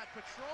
got patrol.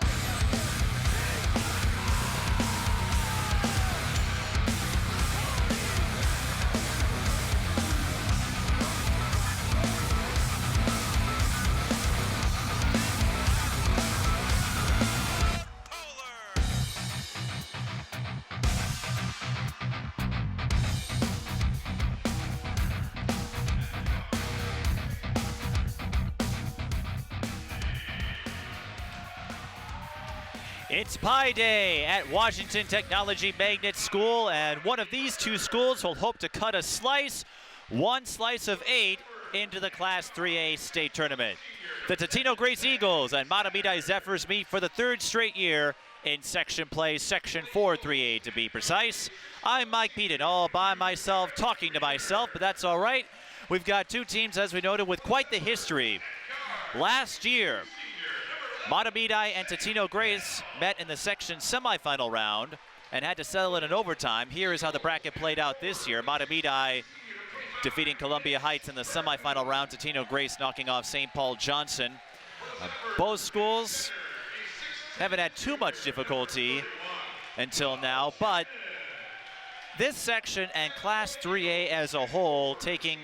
It's Pie Day at Washington Technology Magnet School, and one of these two schools will hope to cut a slice, one slice of 8, into the Class 3A state tournament. The Totino-Grace Eagles and Mahtomedi Zephyrs meet for the third straight year in section play, Section 4 3A to be precise. I'm Mike Beaton, all by myself, talking to myself, but that's all right. We've got two teams, as we noted, with quite the history. Last year, Mahtomedi and Totino-Grace met in the section semifinal round and had to settle in an overtime. Here is how the bracket played out this year. Mahtomedi defeating Columbia Heights in the semifinal round. Totino-Grace knocking off St. Paul Johnson. Both schools haven't had too much difficulty until now, but this section and Class 3A as a whole taking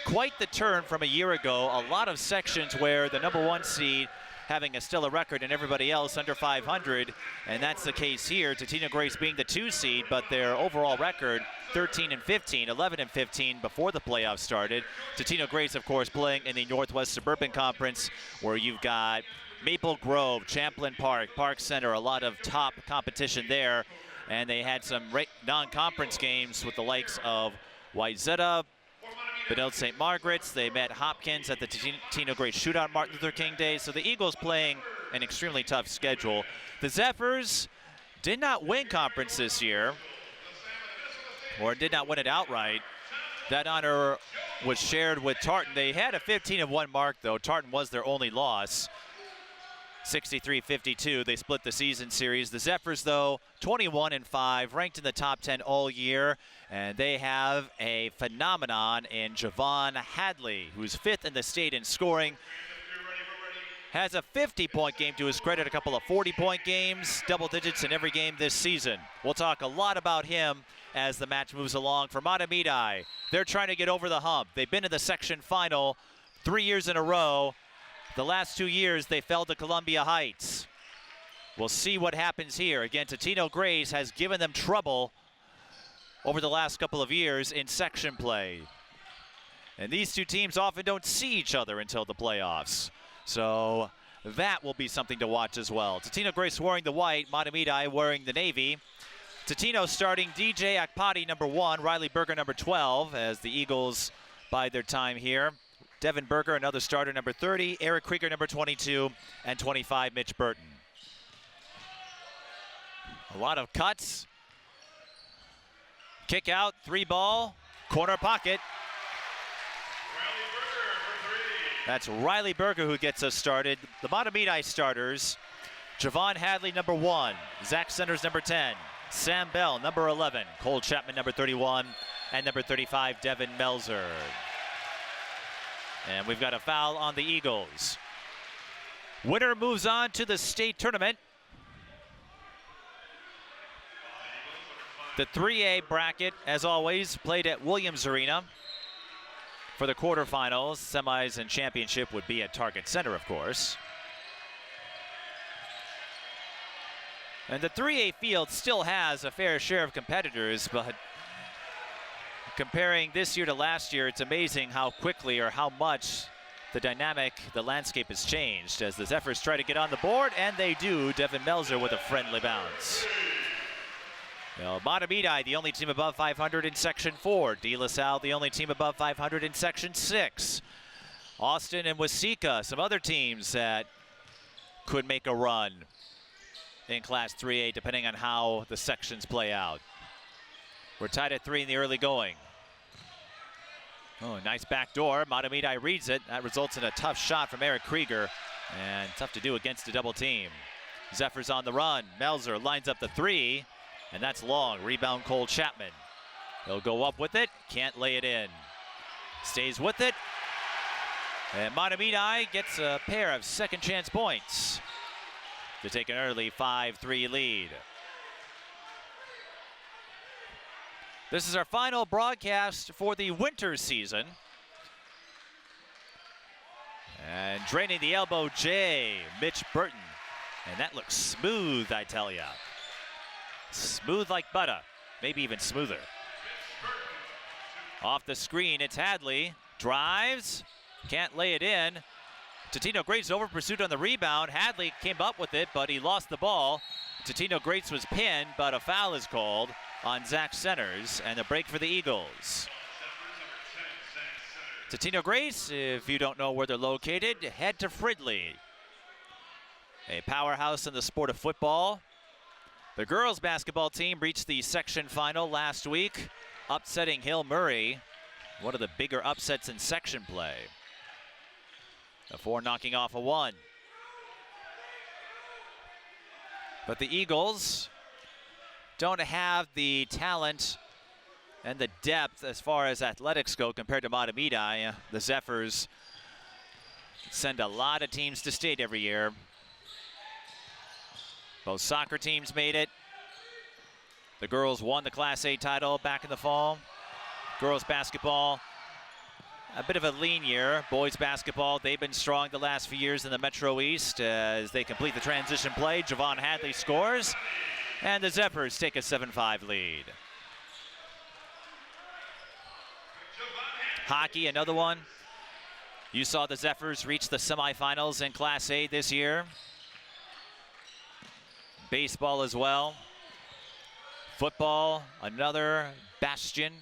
quite the turn from a year ago. A lot of sections where the #1 seed having a stellar record and everybody else under 500, and that's the case here. Totino-Grace being the 2 seed, but their overall record 13-15, 11-15 before the playoffs started. Totino-Grace, of course, playing in the Northwest Suburban Conference, where you've got Maple Grove, Champlain Park, Park Center, a lot of top competition there, and they had some non-conference games with the likes of Wayzata, Benilde St. Margaret's. They met Hopkins at the Totino-Grace Shootout Martin Luther King Day. So the Eagles playing an extremely tough schedule. The Zephyrs did not win conference this year, or did not win it outright. That honor was shared with Tartan. They had a 15-1 mark, though. Tartan was their only loss. 63-52, they split the season series. The Zephyrs, though, 21-5, ranked in the top 10 all year, and they have a phenomenon in Javon Hadley, who's 5th in the state in scoring. Has a 50-point game to his credit, a couple of 40-point games, double digits in every game this season. We'll talk a lot about him as the match moves along. For Mahtomedi, they're trying to get over the hump. They've been in the section final 3 years in a row. The last 2 years, they fell to Columbia Heights. We'll see what happens here. Again, Totino-Grace has given them trouble over the last couple of years in section play. And these two teams often don't see each other until the playoffs. So that will be something to watch as well. Totino-Grace wearing the white, Mahtomedi wearing the navy. Totino starting DJ Akpati, #1, Riley Berger, #12, as the Eagles bide their time here. Devin Berger, another starter, #30. Eric Krieger, #22. And 25, Mitch Burton. A lot of cuts. Kick out, 3-ball, corner pocket. That's Riley Berger who gets us started. The Mahtomedi starters, Javon Hadley, #1. Zach Centers, #10. Sam Bell, #11. Cole Chapman, #31. And #35, Devin Melzer. And we've got a foul on the Eagles. Winner moves on to the state tournament. The 3A bracket, as always, played at Williams Arena. For the quarterfinals, semis, and championship would be at Target Center, of course. And the 3A field still has a fair share of competitors, but comparing this year to last year, it's amazing how quickly or how much the dynamic, the landscape has changed as the Zephyrs try to get on the board, and they do. Devin Melzer with a friendly bounce. Well, Mahtomedi, the only team above 500 in Section 4. De La Salle, the only team above 500 in Section 6. Austin and Waseca, some other teams that could make a run in Class 3A, depending on how the sections play out. We're tied at 3 in the early going. Oh, nice back door. Mahtomedi reads it. That results in a tough shot from Eric Krieger, and tough to do against a double team. Zephyrs on the run. Melzer lines up the 3, and that's long. Rebound, Cole Chapman. He'll go up with it. Can't lay it in. Stays with it. And Mahtomedi gets a pair of second chance points. to take an early 5-3 lead. This is our final broadcast for the winter season. And draining the elbow J, Mitch Burton. And that looks smooth, I tell ya. Smooth like butter, maybe even smoother. Off the screen, it's Hadley. Drives, can't lay it in. Totino-Grace over pursuit on the rebound. Hadley came up with it, but he lost the ball. Totino-Grace was pinned, but a foul is called on Zach Centers, and a break for the Eagles. Totino-Grace, if you don't know where they're located, head to Fridley. A powerhouse in the sport of football. The girls basketball team reached the section final last week, upsetting Hill Murray, one of the bigger upsets in section play. A 4 knocking off a 1. But the Eagles don't have the talent and the depth as far as athletics go compared to Mahtomedi. The Zephyrs send a lot of teams to state every year. Both soccer teams made it. The girls won the Class A title back in the fall. Girls basketball, a bit of a lean year. Boys basketball, they've been strong the last few years in the Metro East as they complete the transition play. Javon Hadley scores, and the Zephyrs take a 7-5 lead. Hockey, another one. You saw the Zephyrs reach the semifinals in Class A this year. Baseball as well. Football, another bastion.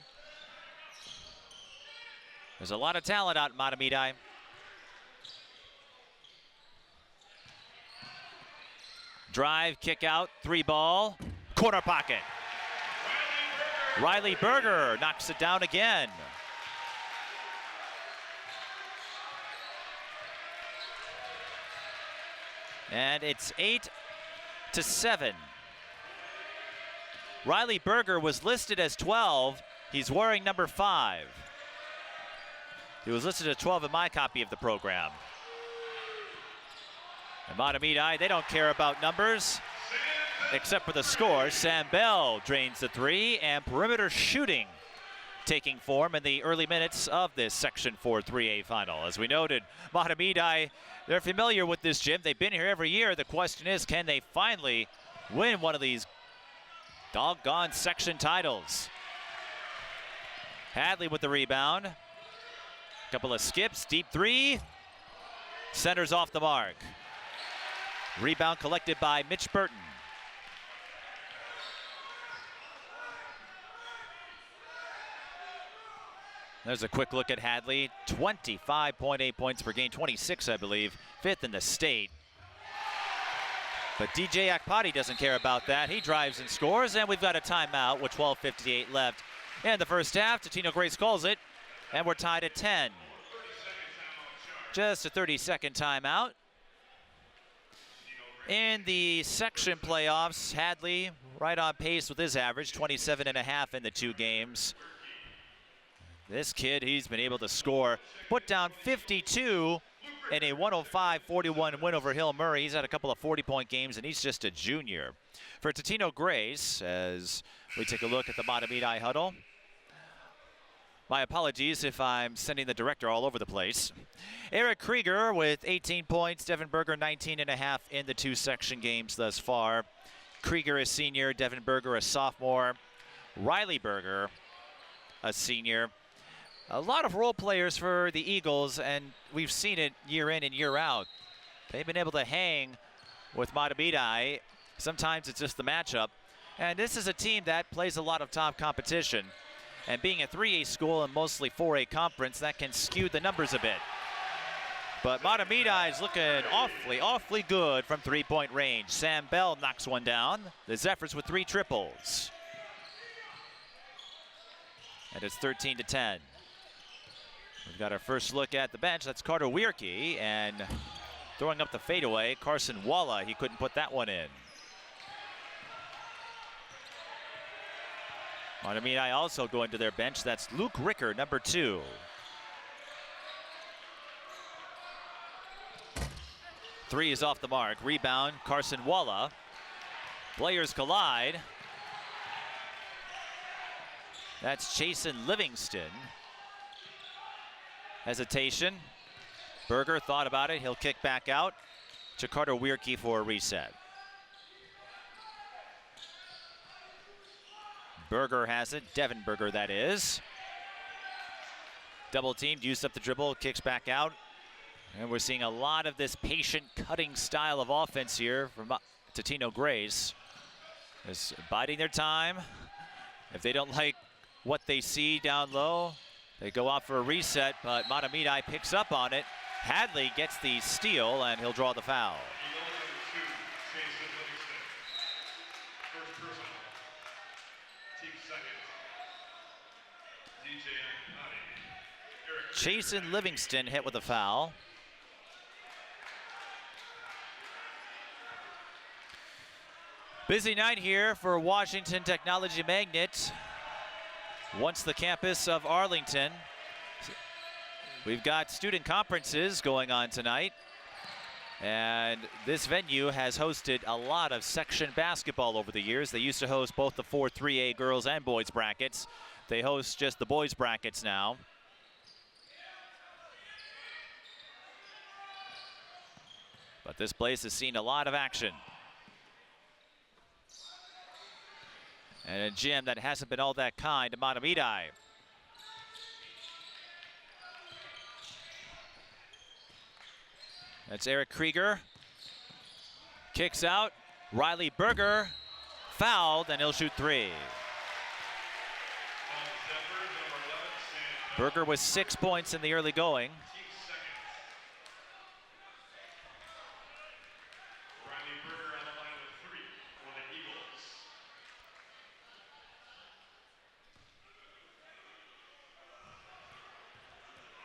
There's a lot of talent out in Mahtomedi. Drive, kick out, 3-ball, corner pocket. Riley Berger knocks it down again. And it's 8-7. Riley Berger was listed as 12. He's wearing number 5. He was listed as 12 in my copy of the program. And Mahtomedi, they don't care about numbers except for the score. Sam Bell drains the 3, and perimeter shooting taking form in the early minutes of this Section 4 3A final. As we noted, Mahtomedi, they're familiar with this gym. They've been here every year. The question is, can they finally win one of these doggone section titles? Hadley with the rebound. Couple of skips, deep 3. Centers off the mark. Rebound collected by Mitch Burton. There's a quick look at Hadley. 25.8 points per game, 26, I believe, 5th in the state. But DJ Akpati doesn't care about that. He drives and scores, and we've got a timeout with 12:58 left in the first half. Totino-Grace calls it, and we're tied at 10. Just a 30-second timeout. In the section playoffs, Hadley right on pace with his average, 27.5 in the 2 games. This kid, he's been able to score, put down 52 in a 105-41 win over Hill Murray. He's had a couple of 40-point games, and he's just a junior. For Totino-Grace, as we take a look at the Mahtomedi huddle. My apologies if I'm sending the director all over the place. Eric Krieger with 18 points, Devin Berger 19.5 in the 2 section games thus far. Krieger a senior, Devin Berger a sophomore, Riley Berger a senior. A lot of role players for the Eagles, and we've seen it year in and year out. They've been able to hang with Mahtomedi. Sometimes it's just the matchup. And this is a team that plays a lot of top competition. And being a 3A school and mostly 4A conference, that can skew the numbers a bit. But Mahtomedi is looking awfully good from 3-point range. Sam Bell knocks one down. The Zephyrs with 3 triples. And it's 13-10. We've got our first look at the bench. That's Carter Wierke, and throwing up the fadeaway, Carson Walla. He couldn't put that one in. Mahtomedi also going to their bench. That's Luke Ricker, number 2. Three is off the mark. Rebound, Carson Walla. Players collide. That's Jason Livingston. Hesitation. Berger thought about it. He'll kick back out to Carter Wierke for a reset. Berger has it. Devin Berger, that is. Double teamed, used up the dribble, kicks back out. And we're seeing a lot of this patient cutting style of offense here from Totino-Grace. Just biding their time. If they don't like what they see down low, they go out for a reset, but Mahtomedi picks up on it. Hadley gets the steal, and he'll draw the foul. Jason Livingston hit with a foul. Busy night here for Washington Technology Magnet. Once the campus of Arlington. We've got student conferences going on tonight. And this venue has hosted a lot of section basketball over the years. They used to host both the 4-3A girls and boys brackets. They host just the boys brackets now. But this place has seen a lot of action. And a gym that hasn't been all that kind to Mahtomedi. That's Eric Krieger. Kicks out. Riley Berger fouled, and he'll shoot three. Berger with 6 points in the early going.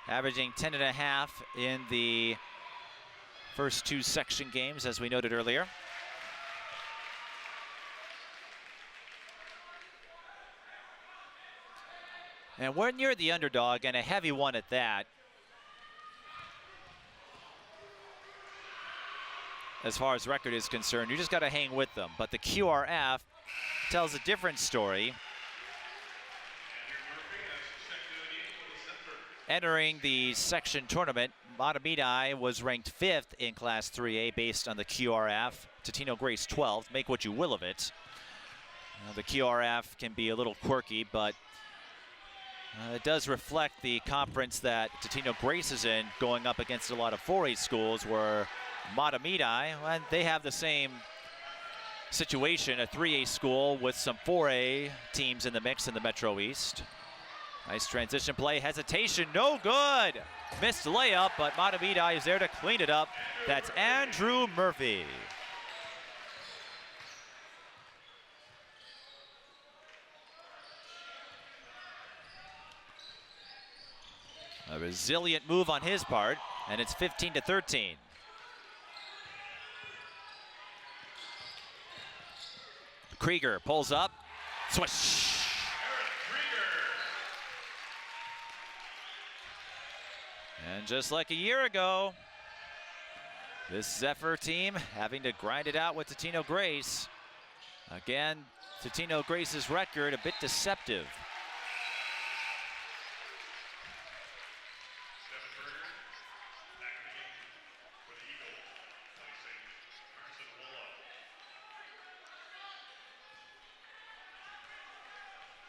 Averaging 10.5 in the first two section games, as we noted earlier. And when you're the underdog, and a heavy one at that, as far as record is concerned, you just got to hang with them. But the QRF tells a different story. Entering the section tournament, Mahtomedi was ranked 5th in Class 3A based on the QRF. Totino-Grace 12th. Make what you will of it. The QRF can be a little quirky, but it does reflect the conference that Totino-Grace is in, going up against a lot of 4A schools, where Mahtomedi, and they have the same situation, a 3A school with some 4A teams in the mix in the Metro East. Nice transition play, hesitation, no good. Missed layup, but Mahtomedi is there to clean it up. That's Andrew Murphy. A resilient move on his part, and it's 15-13. Krieger pulls up, swish. And just like a year ago, this Zephyr team having to grind it out with Totino-Grace. Again, Totino-Grace's record a bit deceptive.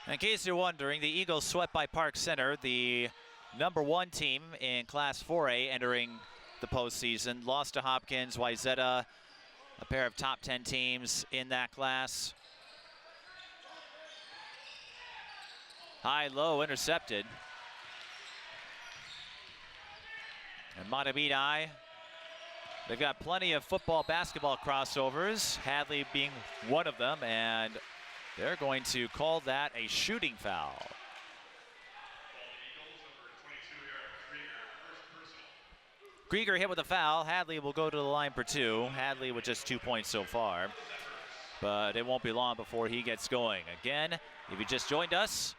In case you're wondering, the Eagles swept by Park Center, the #1 team in Class 4A entering the postseason. Lost to Hopkins, Wayzata, a pair of top 10 teams in that class. High-low intercepted. And Mahtomedi, they've got plenty of football, basketball crossovers, Hadley being one of them, and they're going to call that a shooting foul. Krieger hit with a foul. Hadley will go to the line for two. Hadley with just 2 points so far. But it won't be long before he gets going. Again, if you just joined us,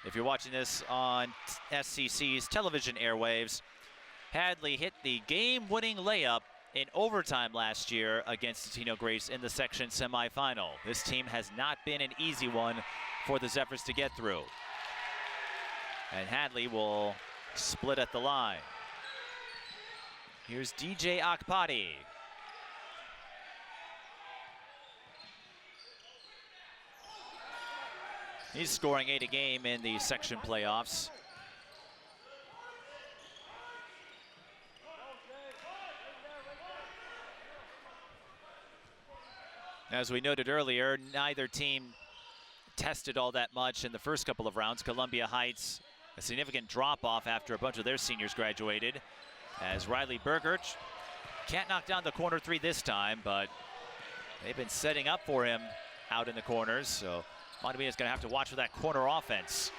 if you're watching this on SCC's television airwaves, Hadley hit the game-winning layup in overtime last year against Totino-Grace in the section semifinal. This team has not been an easy one for the Zephyrs to get through. And Hadley will split at the line. Here's DJ Akpati. He's scoring 8 a game in the section playoffs. As we noted earlier, neither team tested all that much in the first couple of rounds. Columbia Heights, a significant drop-off after a bunch of their seniors graduated, as Riley Berger can't knock down the corner three this time, but they've been setting up for him out in the corners, so Mahtomedi is going to have to watch for that corner offense.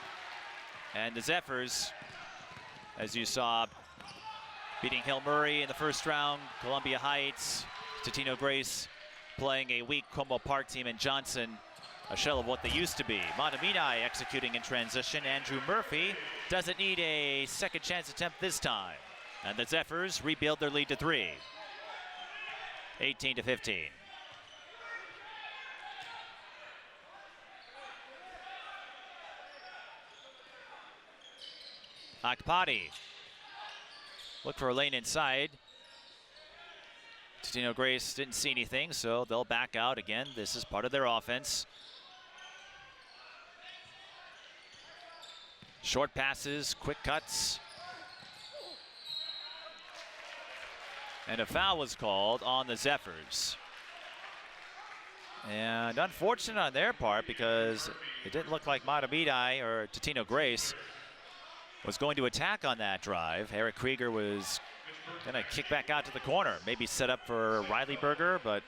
And the Zephyrs, as you saw, beating Hill Murray in the first round, Columbia Heights, Totino-Grace playing a weak Como Park team in Johnson, a shell of what they used to be. Mahtomedi executing in transition. Andrew Murphy doesn't need a second chance attempt this time. And the Zephyrs rebuild their lead to 3. 18-15. Akpati. Look for a lane inside. Totino-Grace didn't see anything, so they'll back out again. This is part of their offense. Short passes, quick cuts. And a foul was called on the Zephyrs. And unfortunate on their part, because it didn't look like Mahtomedi or Totino-Grace was going to attack on that drive. Eric Krieger was going to kick back out to the corner, maybe set up for Riley Berger, but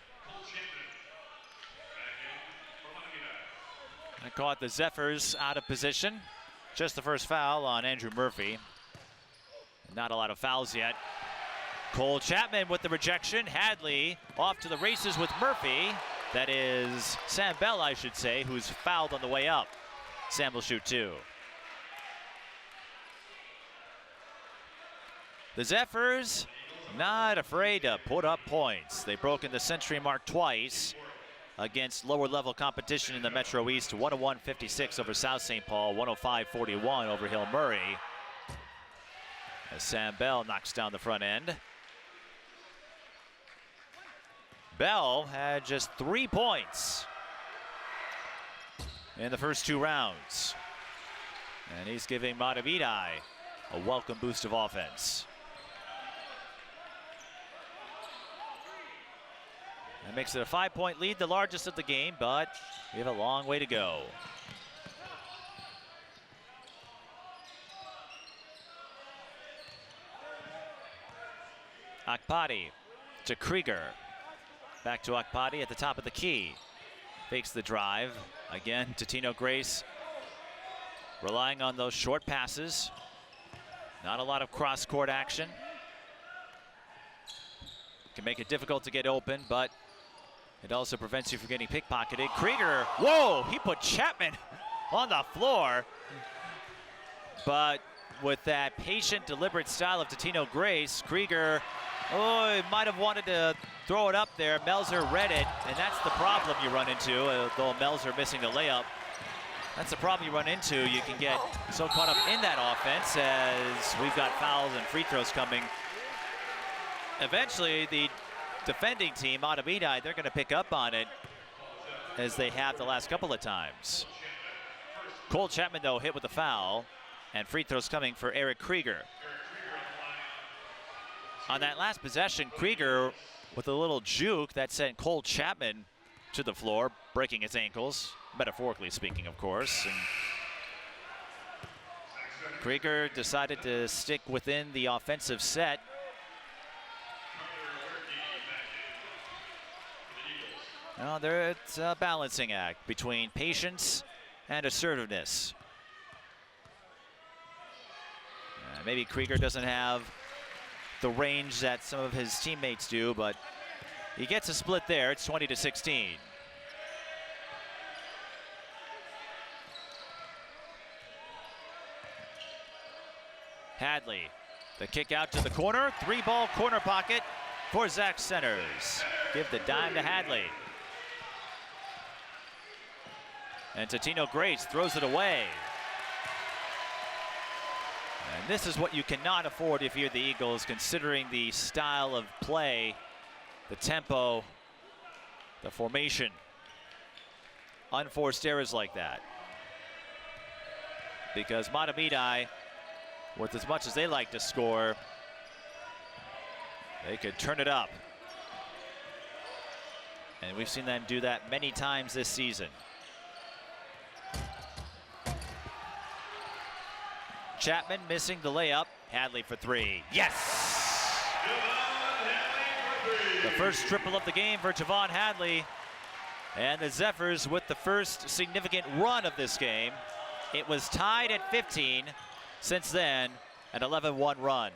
I caught the Zephyrs out of position. Just the first foul on Andrew Murphy. Not a lot of fouls yet. Cole Chapman with the rejection. Hadley off to the races with Murphy. That is Sam Bell, I should say, who's fouled on the way up. Sam will shoot 2. The Zephyrs not afraid to put up points. They've broken the century mark twice against lower level competition in the Metro East. 101-56 over South St. Paul, 105-41 over Hill Murray. As Sam Bell knocks down the front end. Bell had just 3 points in the first 2 rounds. And he's giving Mahtomedi a welcome boost of offense. That makes it a 5-point lead, the largest of the game, but we have a long way to go. Akpati to Krieger. Back to Akpati at the top of the key. Fakes the drive. Again, Totino-Grace relying on those short passes. Not a lot of cross-court action. Can make it difficult to get open, but it also prevents you from getting pickpocketed. Krieger, whoa, he put Chapman on the floor. But with that patient, deliberate style of Totino-Grace, Krieger, oh, he might have wanted to throw it up there. Melzer read it, and that's the problem you run into, though Melzer missing the layup. That's the problem you run into. You can get so caught up in that offense as we've got fouls and free throws coming. Eventually, the defending team, Mahtomedi, they're going to pick up on it as they have the last couple of times. Cole Chapman, though, hit with a foul, and free throws coming for Eric Krieger. On that last possession, Krieger with a little juke that sent Cole Chapman to the floor, breaking his ankles, metaphorically speaking, of course. And Krieger decided to stick within the offensive set. Well, it's a balancing act between patience and assertiveness. Maybe Krieger doesn't have the range that some of his teammates do, but he gets a split there. It's 20-16. Hadley, the kick out to the corner, 3-ball corner pocket, for Sect Centers. Give the dime to Hadley. And Totino-Grace throws it away. And this is what you cannot afford if you're the Eagles, considering the style of play, the tempo, the formation. Unforced errors like that. Because Mahtomedi, with as much as they like to score, they could turn it up. And we've seen them do that many times this season. Chapman missing the layup. Hadley for three. Yes! The first triple of the game for Javon Hadley. And the Zephyrs with the first significant run of this game. It was tied at 15. Since then, an 11-1 run.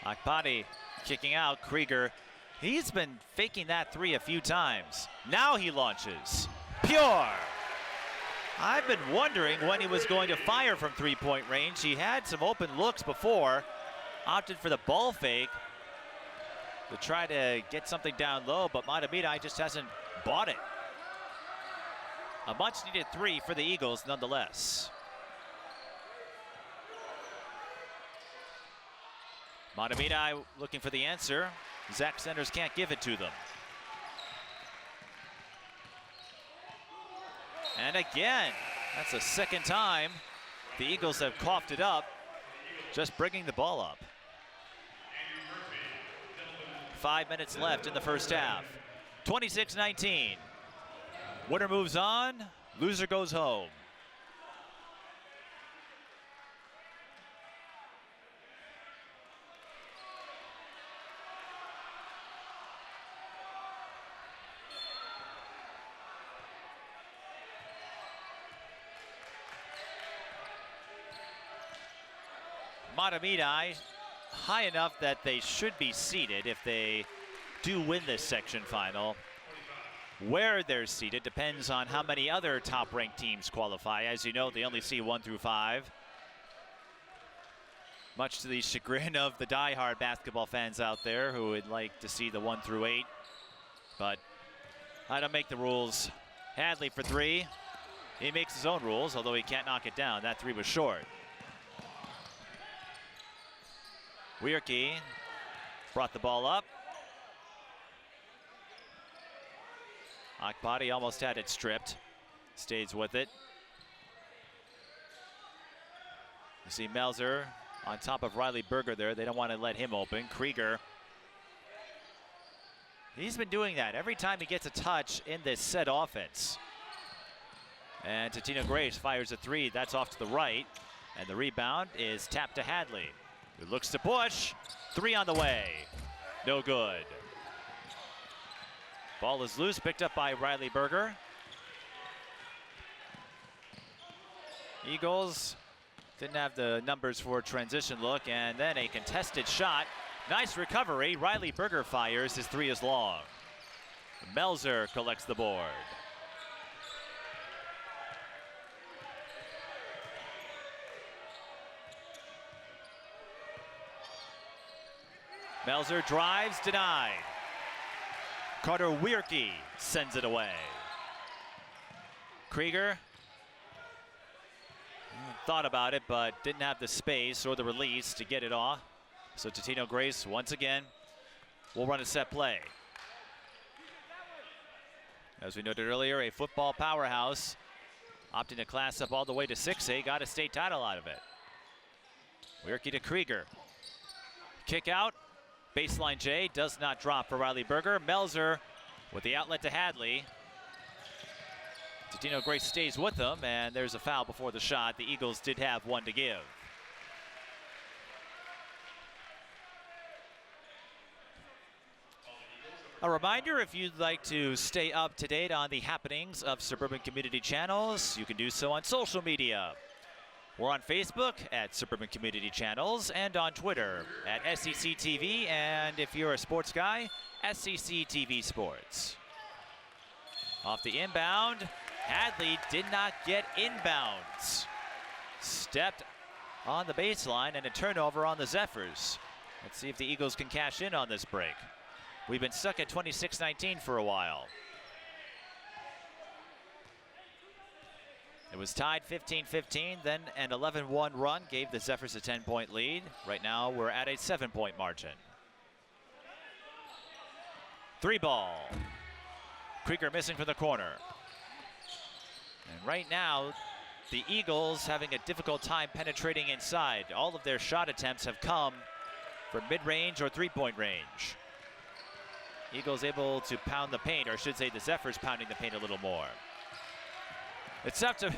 Mahtomedi kicking out. Krieger, he's been faking that three a few times. Now he launches. Pure. I've been wondering when he was going to fire from three-point range. He had some open looks before. Opted for the ball fake to try to get something down low, but Mahtomedi just hasn't bought it. A much-needed three for the Eagles nonetheless. Mahtomedi looking for the answer. Sect Centers can't give it to them. And again, that's the second time the Eagles have coughed it up, just bringing the ball up. 5 minutes left in the first half. 26-19. Winner moves on, loser goes home. Mahtomedi high enough that they should be seeded if they do win this section final. Where they're seeded depends on how many other top-ranked teams qualify. As you know, they only see 1 through 5. Much to the chagrin of the die-hard basketball fans out there who would like to see the 1 through 8. But I don't make the rules. Hadley for three. He makes his own rules, although he can't knock it down. That three was short. Weirkey brought the ball up. Mahtomedi almost had it stripped. Stays with it. You see Melzer on top of Riley Berger there. They don't want to let him open. Krieger. He's been doing that every time he gets a touch in this set offense. And Totino-Grace fires a three. That's off to the right. And the rebound is tapped to Hadley, who looks to push. Three on the way. No good. Ball is loose, picked up by Riley Berger. Eagles didn't have the numbers for a transition look, and then a contested shot. Nice recovery. Riley Berger fires. His three is long. Melzer collects the board. Melzer drives, denied. Carter Weirkey sends it away. Krieger thought about it, but didn't have the space or the release to get it off. So Totino-Grace, once again, will run a set play. As we noted earlier, a football powerhouse, opting to class up all the way to 6A, got a state title out of it. Weirkey to Krieger. Kick out. Baseline J does not drop for Riley Berger. Melzer with the outlet to Hadley. Totino-Grace stays with them, and there's a foul before the shot. The Eagles did have one to give. A reminder, if you'd like to stay up to date on the happenings of Suburban Community Channels, you can do so on social media. We're on Facebook at Suburban Community Channels and on Twitter at SEC TV, and if you're a sports guy, SEC TV Sports. Off the inbound, Hadley did not get inbounds. Stepped on the baseline and a turnover on the Zephyrs. Let's see if the Eagles can cash in on this break. We've been stuck at 26-19 for a while. It was tied 15-15, then an 11-1 run gave the Zephyrs a 10-point lead. Right now we're at a 7-point margin. 3 ball. Krieger missing from the corner. And right now, the Eagles having a difficult time penetrating inside. All of their shot attempts have come from mid-range or 3-point range. Eagles able to pound the paint, or I should say the Zephyrs pounding the paint a little more. It's tough to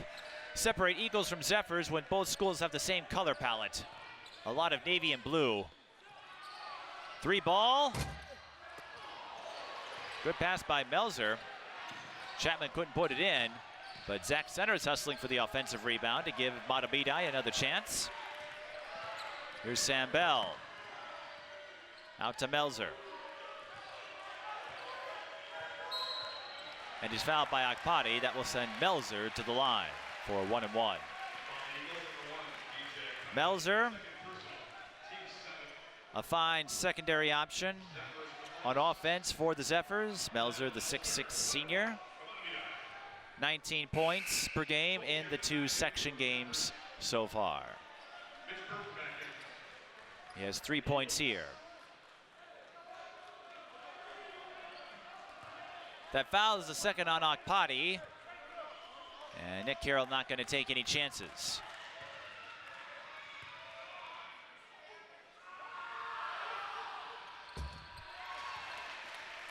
separate Eagles from Zephyrs when both schools have the same color palette. A lot of navy and blue. 3 ball. Good pass by Melzer. Chapman couldn't put it in, but Zach Center's hustling for the offensive rebound to give Mahtomedi another chance. Here's Sam Bell. Out to Melzer. And he's fouled by Akpati. That will send Melzer to the line for a 1-and-1. Melzer, a fine secondary option on offense for the Zephyrs. Melzer, the 6'6" senior. 19 points per game in the 2 section games so far. He has 3 points here. That foul is the second on Akpati. And Nick Carroll not going to take any chances.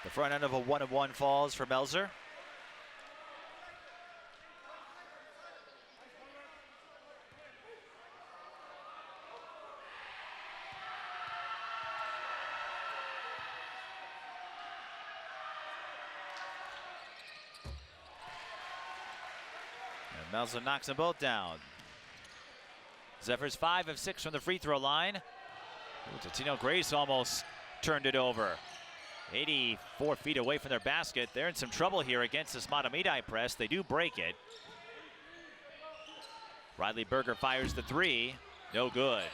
The front end of a 1-and-1 falls for Melzer. Melzer knocks them both down. Zephyrs 5 of 6 from the free throw line. Totino-Grace almost turned it over. 84 feet away from their basket. They're in some trouble here against this Mahtomedi press. They do break it. Riley Berger fires the 3. No good.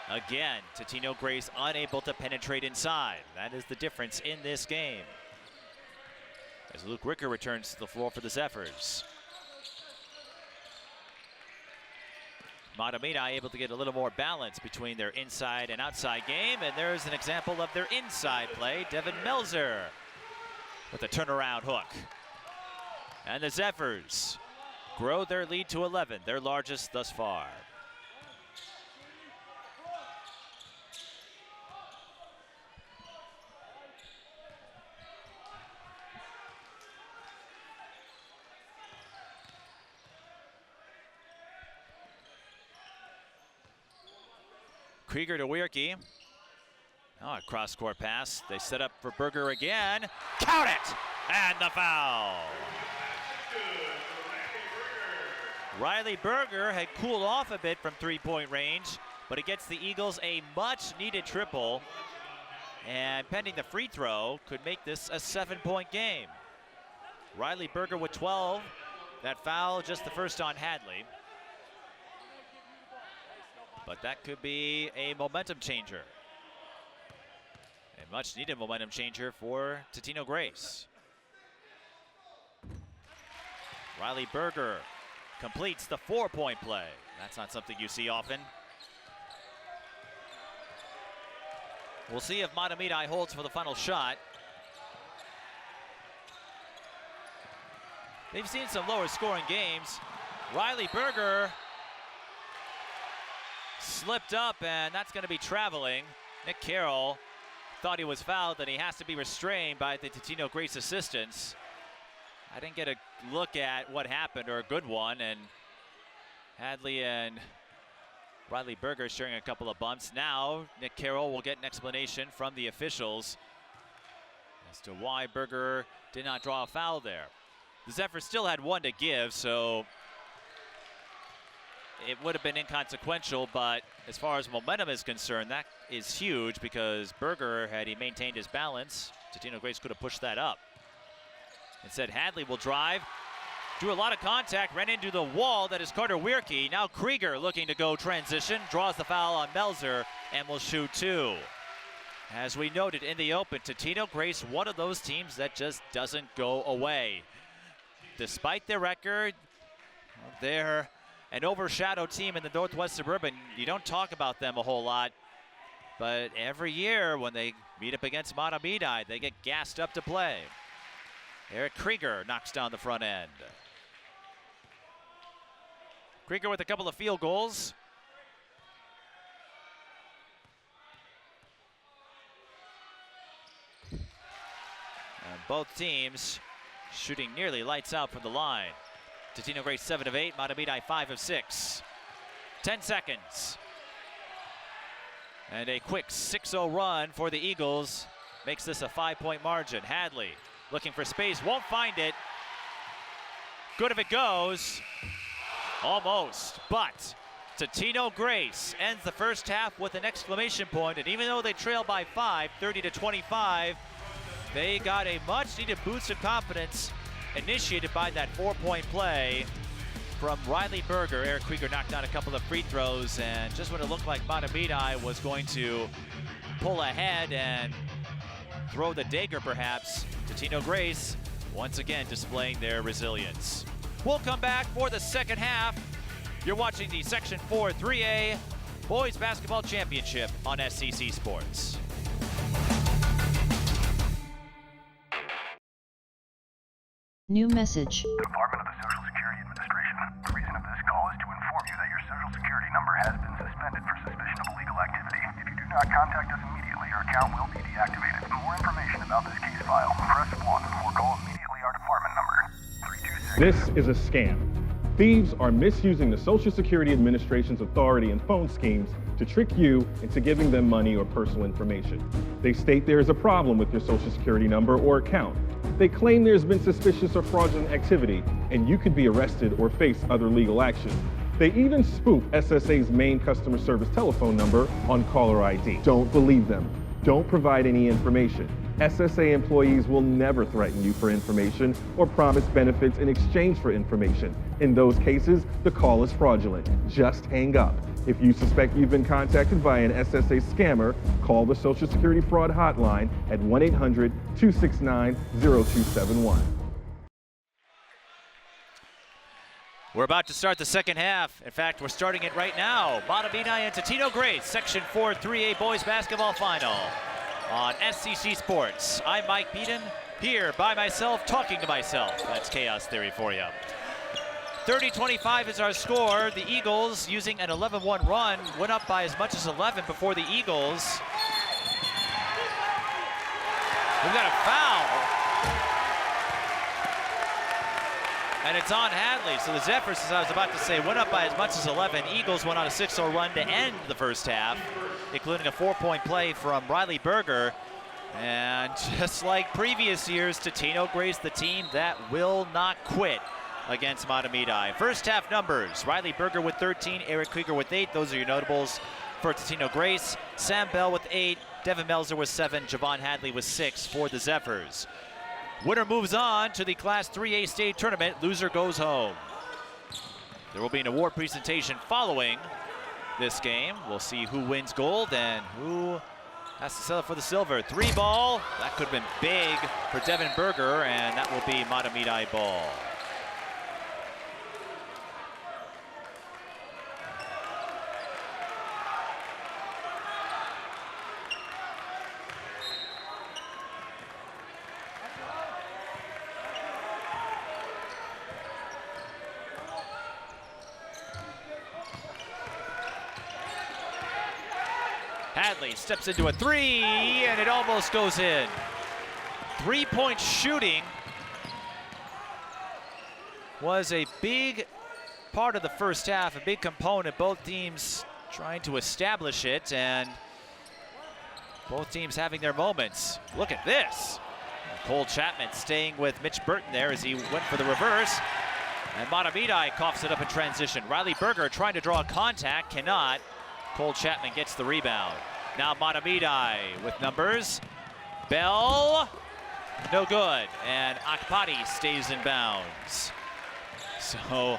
Again, Totino-Grace unable to penetrate inside. That is the difference in this game. As Luke Ricker returns to the floor for the Zephyrs. Mahtomedi able to get a little more balance between their inside and outside game, and there's an example of their inside play. Devin Melzer with a turnaround hook. And the Zephyrs grow their lead to 11, their largest thus far. Krieger to Wierke. Oh, a cross-court pass. They set up for Berger again. Count it! And the foul. Riley Berger had cooled off a bit from 3-point range, but it gets the Eagles a much-needed triple. And pending the free throw, could make this a 7-point game. Riley Berger with 12. That foul just the first on Hadley. But that could be a momentum changer. A much needed momentum changer for Totino-Grace. Riley Berger completes the 4-point play. That's not something you see often. We'll see if Mahtomedi holds for the final shot. They've seen some lower scoring games. Riley Berger slipped up, and that's going to be traveling. Nick Carroll thought he was fouled, and he has to be restrained by the Totino-Grace assistants. I didn't get a look at what happened, or a good one, and Hadley and Riley Berger sharing a couple of bumps. Now Nick Carroll will get an explanation from the officials as to why Berger did not draw a foul there. The Zephyrs still had 1 to give, so it would have been inconsequential, but as far as momentum is concerned, that is huge because Berger, had he maintained his balance, Totino-Grace could have pushed that up. Instead, Hadley will drive, Drew a lot of contact, ran into the wall. That is Carter Wierke. Now Krieger looking to go transition, draws the foul on Melzer, and will shoot two. As we noted in the open, Totino-Grace, one of those teams that just doesn't go away. Despite their record, they're an overshadowed team in the Northwest Suburban. You don't talk about them a whole lot, but every year when they meet up against Mahtomedi, they get gassed up to play. Eric Krieger knocks down the front end. Krieger with a couple of field goals. And both teams shooting nearly lights out from the line. Totino-Grace 7 of 8, Mahtomedi 5 of 6. 10 seconds. And a quick 6-0 run for the Eagles makes this a 5-point margin. Hadley looking for space, won't find it. Good if it goes. Almost, but Totino-Grace ends the first half with an exclamation point, and even though they trail by 5, 30-25, they got a much-needed boost of confidence initiated by that 4-point play from Riley Berger. Eric Krieger knocked down a couple of free throws, and just when it looked like Mahtomedi was going to pull ahead and throw the dagger perhaps, Totino-Grace once again displaying their resilience. We'll come back for the second half. You're watching the Section 4 3A Boys Basketball Championship on SCC Sports. New message. Department of the Social Security Administration. The reason of this call is to inform you that your Social Security number has been suspended for suspicion of illegal activity. If you do not contact us immediately, your account will be deactivated. For more information about this case file, press 1 or call immediately our department number. 326. This is a scam. Thieves are misusing the Social Security Administration's authority and phone schemes to trick you into giving them money or personal information. They state there is a problem with your Social Security number or account. They claim there's been suspicious or fraudulent activity, and you could be arrested or face other legal action. They even spoof SSA's main customer service telephone number on caller ID. Don't believe them. Don't provide any information. SSA employees will never threaten you for information or promise benefits in exchange for information. In those cases, the call is fraudulent. Just hang up. If you suspect you've been contacted by an SSA scammer, call the Social Security Fraud Hotline at 1-800-269-0271. We're about to start the second half. In fact, we're starting it right now. Mahtomedi and Totino-Grace, Section 4 3A Boys Basketball Final on SCC Sports. I'm Mike Beaton, here by myself, talking to myself. That's Chaos Theory for you. 30-25 is our score. The Eagles, using an 11-1 run, went up by as much as 11 before the Eagles. We've got a foul. And it's on Hadley. So the Zephyrs, as I was about to say, went up by as much as 11. Eagles went on a 6-0 run to end the first half, including a 4-point play from Riley Berger. And just like previous years, Totino-Grace, the team that will not quit against Mahtomedi. First half numbers: Riley Berger with 13, Eric Krieger with 8. Those are your notables for Totino-Grace. Sam Bell with 8, Devin Melzer with 7, Javon Hadley with 6 for the Zephyrs. Winner moves on to the Class 3A state tournament. Loser goes home. There will be an award presentation following this game. We'll see who wins gold and who has to settle for the silver. 3 ball, that could have been big for Devin Berger, and that will be Mahtomedi ball. Hadley steps into a 3, and it almost goes in. 3-point shooting was a big part of the first half, a big component. Both teams trying to establish it, and both teams having their moments. Look at this. Cole Chapman staying with Mitch Burton there as he went for the reverse. And Mahtomedi coughs it up in transition. Riley Berger trying to draw contact, cannot. Cole Chapman gets the rebound. Now Mahtomedi with numbers. Bell, no good. And Akpati stays in bounds. So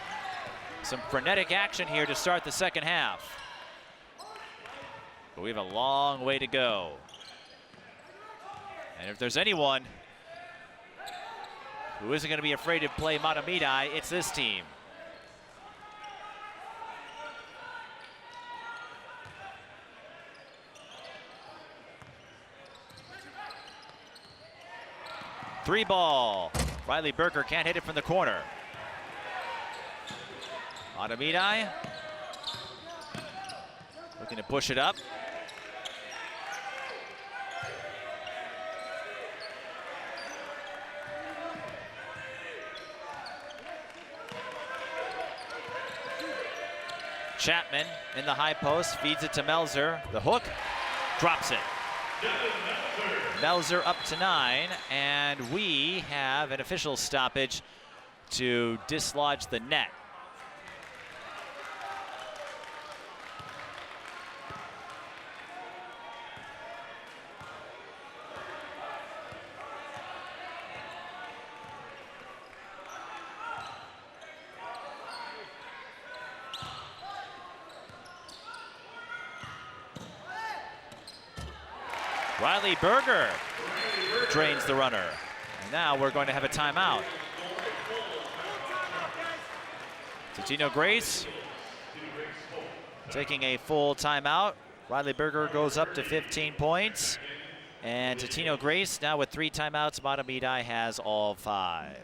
some frenetic action here to start the second half. But we have a long way to go. And if there's anyone who isn't going to be afraid to play Mahtomedi, it's this team. Three ball. Riley Berger can't hit it from the corner. Mahtomedi looking to push it up. Chapman in the high post, feeds it to Melzer. The hook, drops it. Melzer up to 9, and we have an official stoppage to dislodge the net. Riley Berger drains the runner. And now we're going to have a timeout. Totino-Grace taking a full timeout. Riley Berger goes up to 15 points. And Totino-Grace now with 3 timeouts. Mahtomedi has all 5.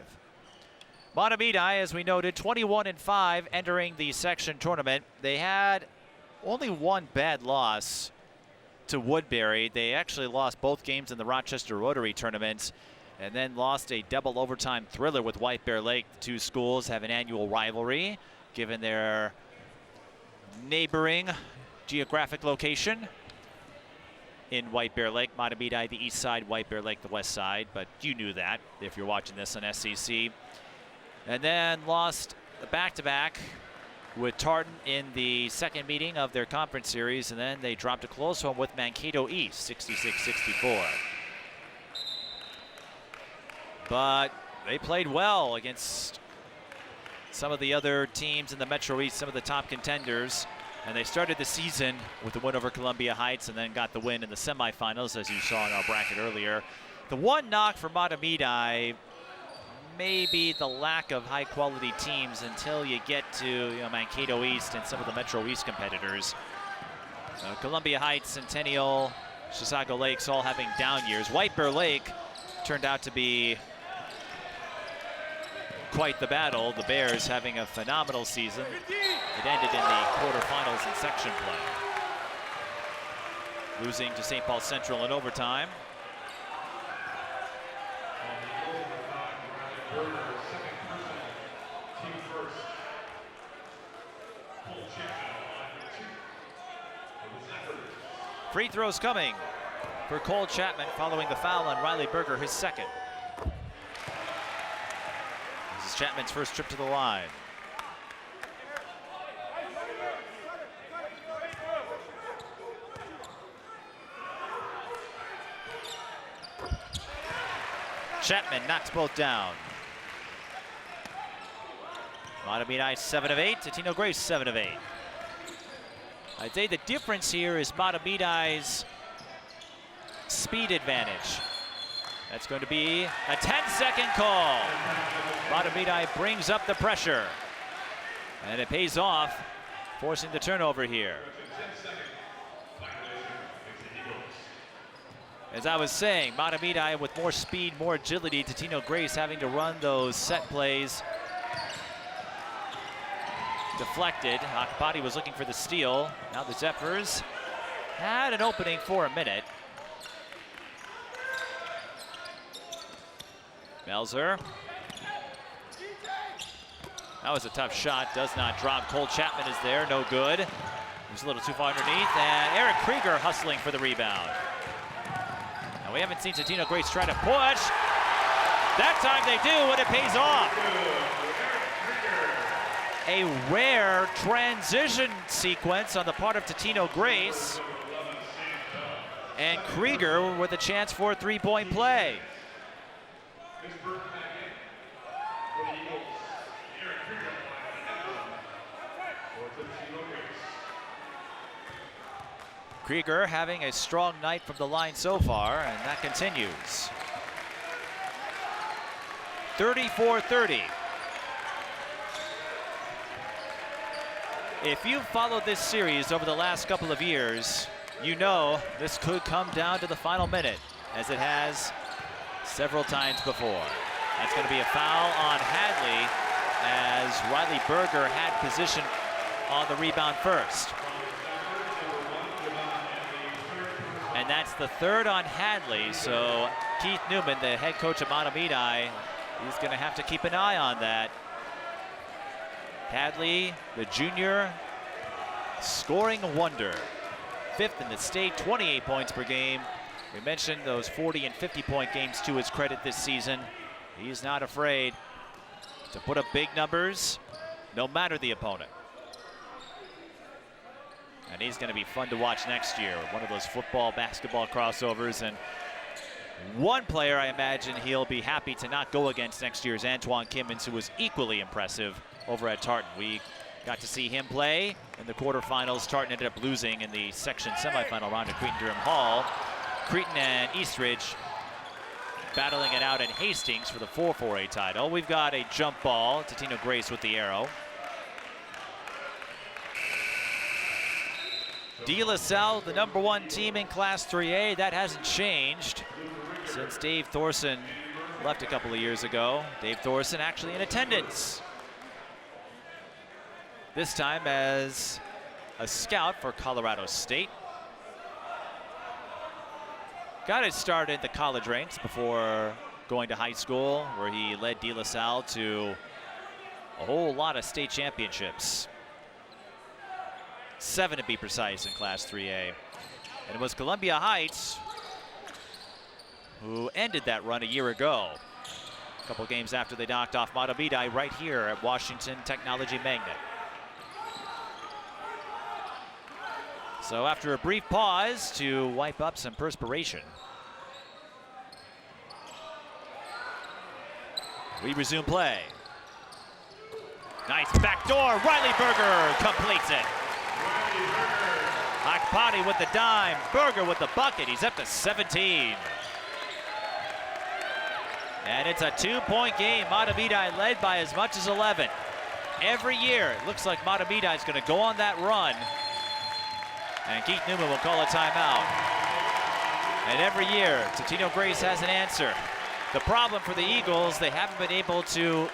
Mahtomedi, as we noted, 21-5 entering the section tournament. They had only one bad loss to Woodbury. They actually lost both games in the Rochester Rotary tournament and then lost a double overtime thriller with White Bear Lake. The two schools have an annual rivalry given their neighboring geographic location in White Bear Lake. Mahtomedi the east side, White Bear Lake the west side, but you knew that if you're watching this on SCC. And then lost the back-to-back with Tartan in the second meeting of their conference series, and then they dropped a close one with Mankato East, 66-64. But they played well against some of the other teams in the Metro East, some of the top contenders, and they started the season with the win over Columbia Heights and then got the win in the semifinals, as you saw in our bracket earlier. The one knock for Mahtomedi maybe the lack of high-quality teams until you get to Mankato East and some of the Metro East competitors. Columbia Heights, Centennial, Chisago Lakes all having down years. White Bear Lake turned out to be quite the battle. The Bears having a phenomenal season. It ended in the quarterfinals in section play, losing to St. Paul Central in overtime. Free throws coming for Cole Chapman following the foul on Riley Berger, his second. This is Chapman's first trip to the line. Chapman knocks both down. Mahtomedi 7 of 8, Totino-Grace 7 of 8. I'd say the difference here is Mahtomedi's speed advantage. That's going to be a 10-second call. Mahtomedi brings up the pressure, and it pays off, forcing the turnover here. As I was saying, Mahtomedi with more speed, more agility. Totino-Grace having to run those set plays. Deflected. Mahtomedi was looking for the steal. Now the Zephyrs had an opening for a minute. Melzer. That was a tough shot. Does not drop. Cole Chapman is there. No good. He was a little too far underneath. And Eric Krieger hustling for the rebound. And we haven't seen Totino-Grace try to push. That time they do, and it pays off. A rare transition sequence on the part of Totino-Grace. And Krieger with a chance for a three-point play. Krieger having a strong night from the line so far, and that continues. 34-30. If you've followed this series over the last couple of years, you know this could come down to the final minute, as it has several times before. That's going to be a foul on Hadley, as Riley Berger had position on the rebound first. And that's the third on Hadley, so Keith Newman, the head coach of Mahtomedi, he's going to have to keep an eye on that. Hadley, the junior, scoring wonder. 5th in the state, 28 points per game. We mentioned those 40 and 50-point games to his credit this season. He's not afraid to put up big numbers, no matter the opponent. And he's going to be fun to watch next year. One of those football-basketball crossovers. And one player I imagine he'll be happy to not go against next year's Antoine Kimmins, who was equally impressive over at Tartan. We got to see him play in the quarterfinals. Tartan ended up losing in the section semifinal round to Cretin-Durham Hall. Cretin and Eastridge battling it out in Hastings for the 4-4A title. We've got a jump ball. Totino-Grace with the arrow. De La Salle, the #1 team in Class 3A. That hasn't changed since Dave Thorson left a couple of years ago. Dave Thorson actually in attendance, this time as a scout for Colorado State. Got his start in the college ranks before going to high school, where he led De La Salle to a whole lot of state championships. 7 to be precise in Class 3A. And it was Columbia Heights who ended that run a year ago. A couple games after they knocked off Mahtomedi right here at Washington Technology Magnet. So after a brief pause to wipe up some perspiration, we resume play. Nice backdoor, Riley Berger completes it. Mahtomedi with the dime, Berger with the bucket. He's up to 17. And it's a 2-point game. Mahtomedi led by as much as 11. Every year, it looks like Mahtomedi is going to go on that run, and Keith Newman will call a timeout. And every year, Totino-Grace has an answer. The problem for the Eagles, they haven't been able to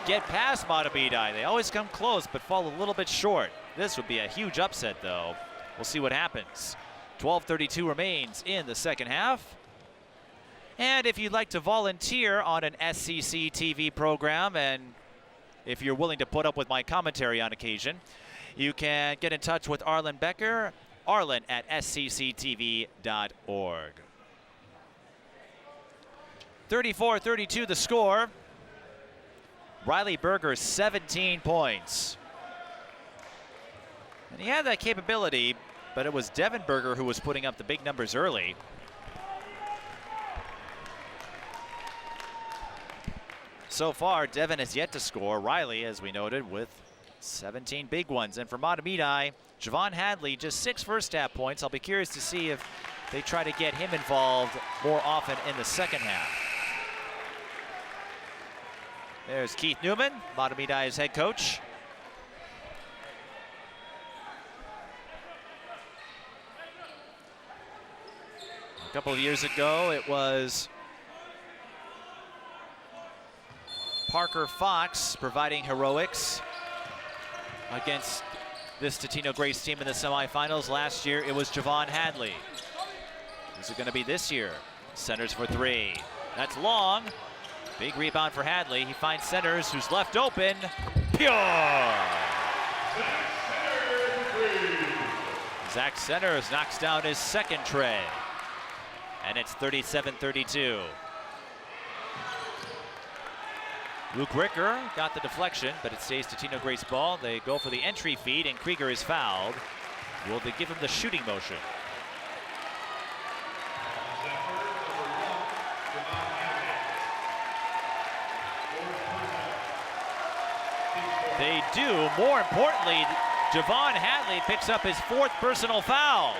get past Mahtomedi. They always come close, but fall a little bit short. This would be a huge upset, though. We'll see what happens. 12:32 remains in the second half. And if you'd like to volunteer on an SCC TV program, and if you're willing to put up with my commentary on occasion, you can get in touch with Arlen Becker, arlen@scctv.org. 34-32 the score. Riley Berger, 17 points. And he had that capability, but it was Devin Berger who was putting up the big numbers early. So far, Devin has yet to score. Riley, as we noted, with 17 big ones. And for Mahtomedi, Javon Hadley, just 6 first-half points. I'll be curious to see if they try to get him involved more often in the second half. There's Keith Newman, Mahtomedi's head coach. A couple of years ago, it was Parker Fox providing heroics against this Totino-Grace team in the semifinals. Last year, it was Javon Hadley. Who's it going to be this year? Centers for 3. That's long. Big rebound for Hadley. He finds Centers, who's left open. Pure! Zach Centers knocks down his second tray. And it's 37-32. Luke Ricker got the deflection, but it stays Totino-Grace ball. They go for the entry feed, and Krieger is fouled. Will they give him the shooting motion? They do. More importantly, Javon Hadley picks up his 4th personal foul.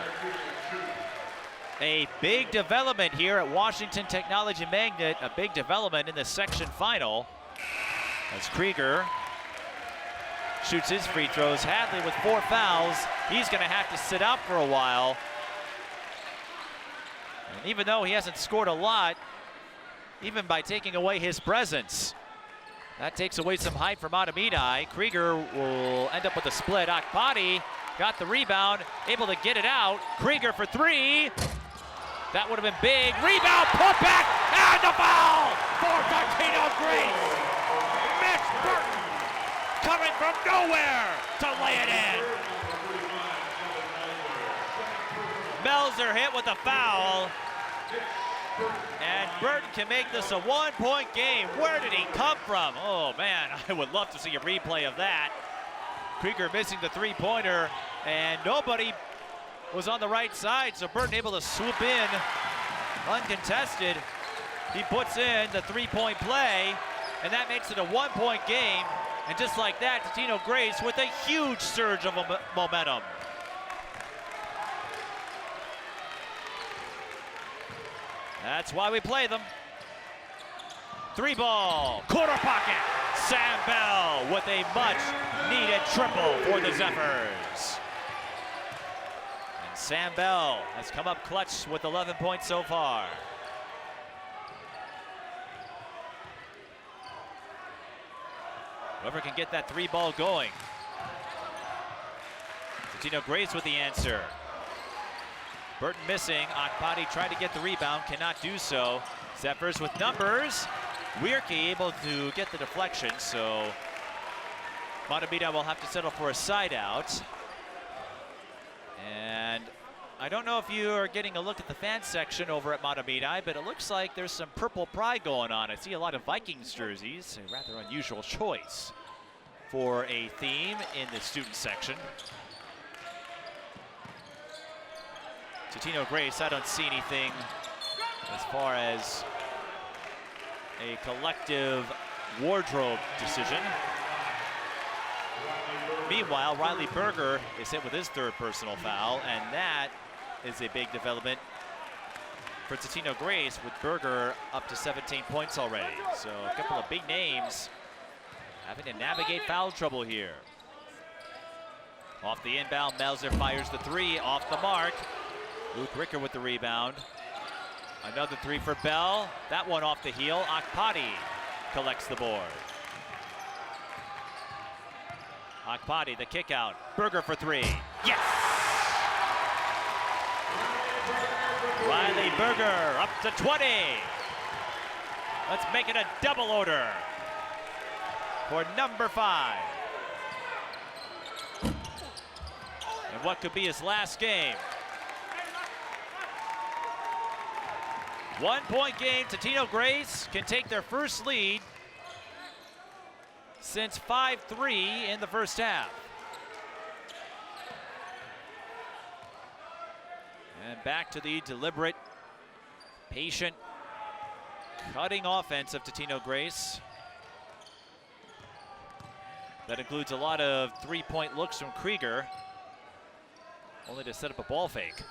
A big development here at Washington Technology Magnet, a big development in the section final. As Krieger shoots his free throws. Hadley with 4 fouls. He's gonna have to sit out for a while. And even though he hasn't scored a lot, even by taking away his presence, that takes away some height from Mahtomedi. Krieger will end up with a split. Akpati got the rebound, able to get it out. Krieger for 3. That would have been big. Rebound, put back, and the foul for Totino-Grace. Mitch Burton coming from nowhere to lay it in. Melzer hit with a foul. And Burton can make this a 1-point game. Where did he come from? Oh man, I would love to see a replay of that. Krieger missing the 3-pointer, and nobody was on the right side, so Burton able to swoop in uncontested. He puts in the 3-point play, and that makes it a 1-point game. And just like that, Totino-Grace with a huge surge of momentum. That's why we play them. 3-ball, corner pocket. Sam Bell with a much-needed triple for the Zephyrs. And Sam Bell has come up clutch with 11 points so far. Whoever can get that 3-ball going. Totino-Grace with the answer. Burton missing. Akpati tried to get the rebound, cannot do so. Zephyrs with numbers. Wierke able to get the deflection, so Mahtomedi will have to settle for a side out. And I don't know if you are getting a look at the fan section over at Mahtomedi, but it looks like there's some purple pride going on. I see a lot of Vikings jerseys, a rather unusual choice for a theme in the student section. Totino-Grace, I don't see anything as far as a collective wardrobe decision. Meanwhile, Riley Berger is hit with his 3rd personal foul, and that is a big development for Totino-Grace, with Berger up to 17 points already. So a couple of big names having to navigate foul trouble here. Off the inbound, Melzer fires the 3 off the mark. Luke Ricker with the rebound. Another 3 for Bell. That one off the heel. Akpati collects the board. Akpati, the kick out. Berger for 3. Yes! Riley Berger up to 20. Let's make it a double order for number 5. And what could be his last game. 1-point game. Totino-Grace can take their first lead since 5-3 in the first half. And back to the deliberate, patient, cutting offense of Totino-Grace. That includes a lot of 3-point looks from Krieger, only to set up a ball fake.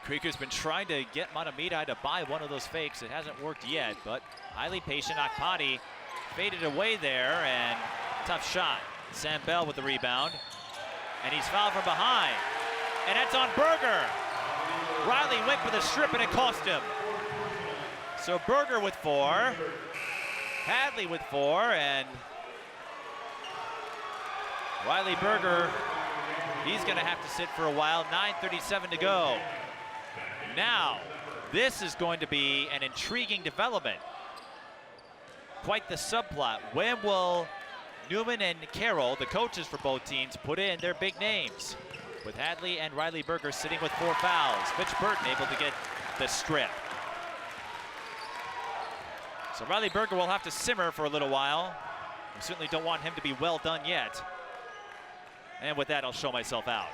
Krieger's been trying to get Mahtomedi to buy one of those fakes. It hasn't worked yet, but highly patient. Akpati faded away there, and tough shot. Sam Bell with the rebound, and he's fouled from behind. And that's on Berger. Riley went for the strip, and it cost him. So Berger with 4, Hadley with 4, and Riley Berger, he's gonna have to sit for a while. 9:37 to go. Now, this is going to be an intriguing development. Quite the subplot. When will Newman and Carroll, the coaches for both teams, put in their big names? With Hadley and Riley Berger sitting with 4 fouls. Mitch Burton able to get the strip. So Riley Berger will have to simmer for a little while. We certainly don't want him to be well done yet. And with that, I'll show myself out.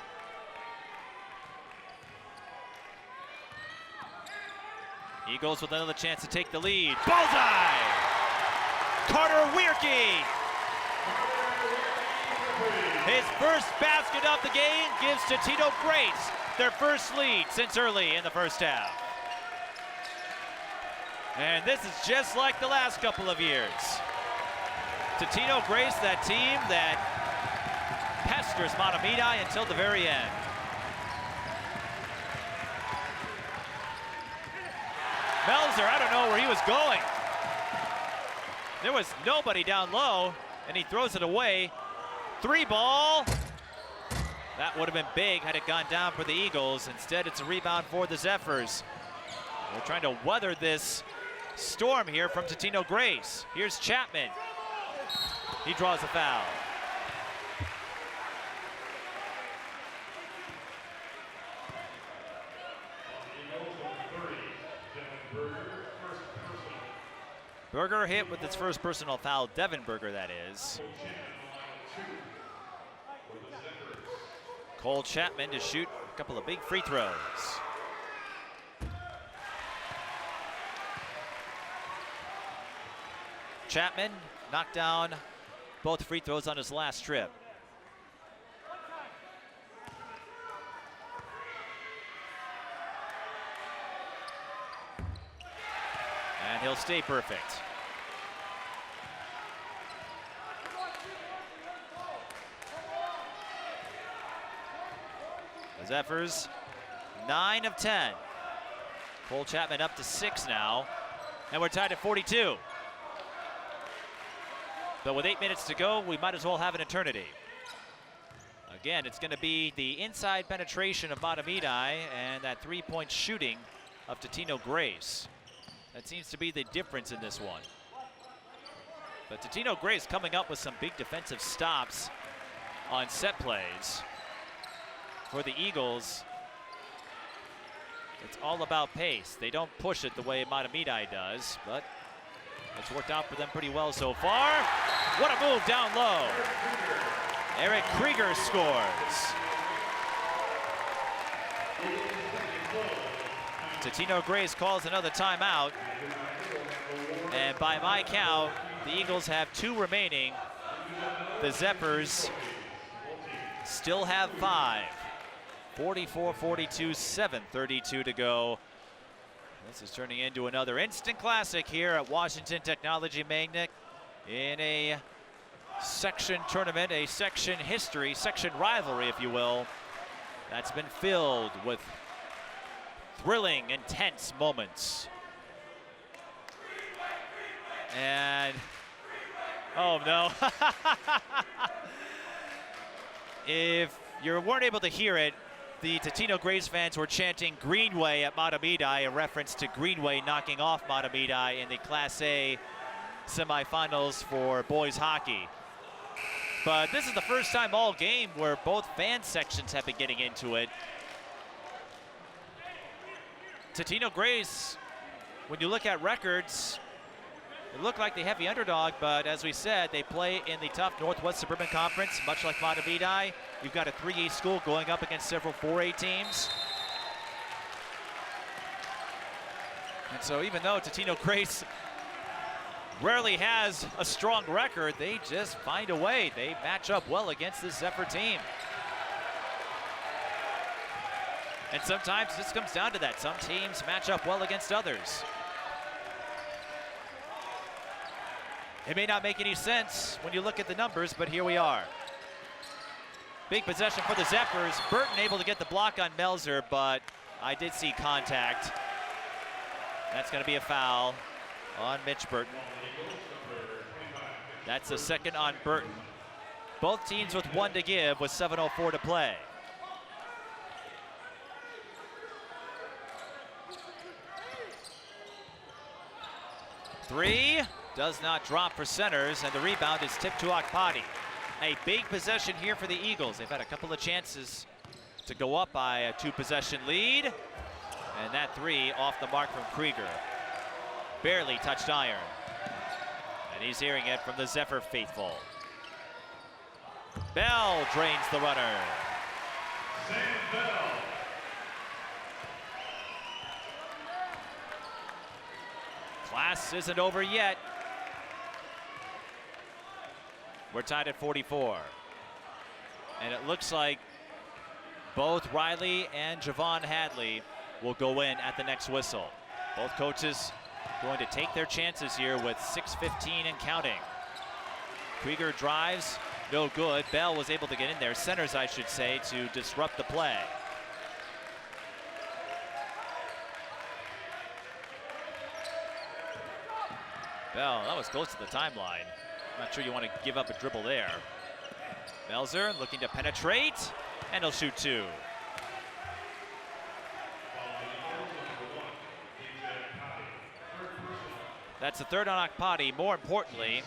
Eagles with another chance to take the lead. Bullseye! Carter Wierke! His first basket of the game gives Totino-Grace their first lead since early in the first half. And this is just like the last couple of years. Totino-Grace, that team that pesters Mahtomedi until the very end. Melzer, I don't know where he was going. There was nobody down low, and he throws it away. 3-ball. That would have been big had it gone down for the Eagles. Instead, it's a rebound for the Zephyrs. They're trying to weather this storm here from Totino-Grace. Here's Chapman. He draws a foul. Berger hit with his first personal foul. Devin Berger, that is. Cole Chapman to shoot a couple of big free throws. Chapman knocked down both free throws on his last trip. And he'll stay perfect. The Zephyrs, 9 of 10. Cole Chapman up to 6 now, and we're tied at 42. But with 8 minutes to go, we might as well have an eternity. Again, it's going to be the inside penetration of Mahtomedi and that three-point shooting of Totino-Grace. That seems to be the difference in this one. But Totino-Grace coming up with some big defensive stops on set plays. For the Eagles, it's all about pace. They don't push it the way Mahtomedi does, but it's worked out for them pretty well so far. What a move down low. Eric Krieger scores. Totino-Grace calls another timeout. And by my count, the Eagles have 2 remaining. The Zephyrs still have 5. 44-42, 7:32 to go. This is turning into another instant classic here at Washington Technology Magnet in a section tournament, a section history, section rivalry, if you will, that's been filled with thrilling, intense moments. And, oh no. If you weren't able to hear it, the Totino-Grace fans were chanting Greenway at Mahtomedi, a reference to Greenway knocking off Mahtomedi in the Class A semifinals for boys hockey. But this is the first time all game where both fan sections have been getting into it. Totino-Grace, when you look at records, they look like the heavy underdog, but as we said, they play in the tough Northwest Suburban Conference, much like Mahtomedi. You've got a 3A school going up against several 4A teams. And so even though Totino-Grace rarely has a strong record, they just find a way. They match up well against this Zephyr team. And sometimes this comes down to that. Some teams match up well against others. It may not make any sense when you look at the numbers, but here we are. Big possession for the Zephyrs. Burton able to get the block on Melzer, but I did see contact. That's going to be a foul on Mitch Burton. That's the second on Burton. Both teams with 1 to give with 7:04 to play. Three does not drop for centers, and the rebound is tipped to Akpati. A big possession here for the Eagles. They've had a couple of chances to go up by a 2-possession lead, and that 3 off the mark from Krieger. Barely touched iron. And he's hearing it from the Zephyr faithful. Bell drains the runner. Class isn't over yet. We're tied at 44. And it looks like both Riley and Javon Hadley will go in at the next whistle. Both coaches going to take their chances here with 6:15 and counting. Krieger drives, no good. Bell was able to get in there, centers I should say, to disrupt the play. Bell, that was close to the timeline. I'm not sure you want to give up a dribble there. Melzer looking to penetrate, and he'll shoot two. That's the third on Akpati. More importantly,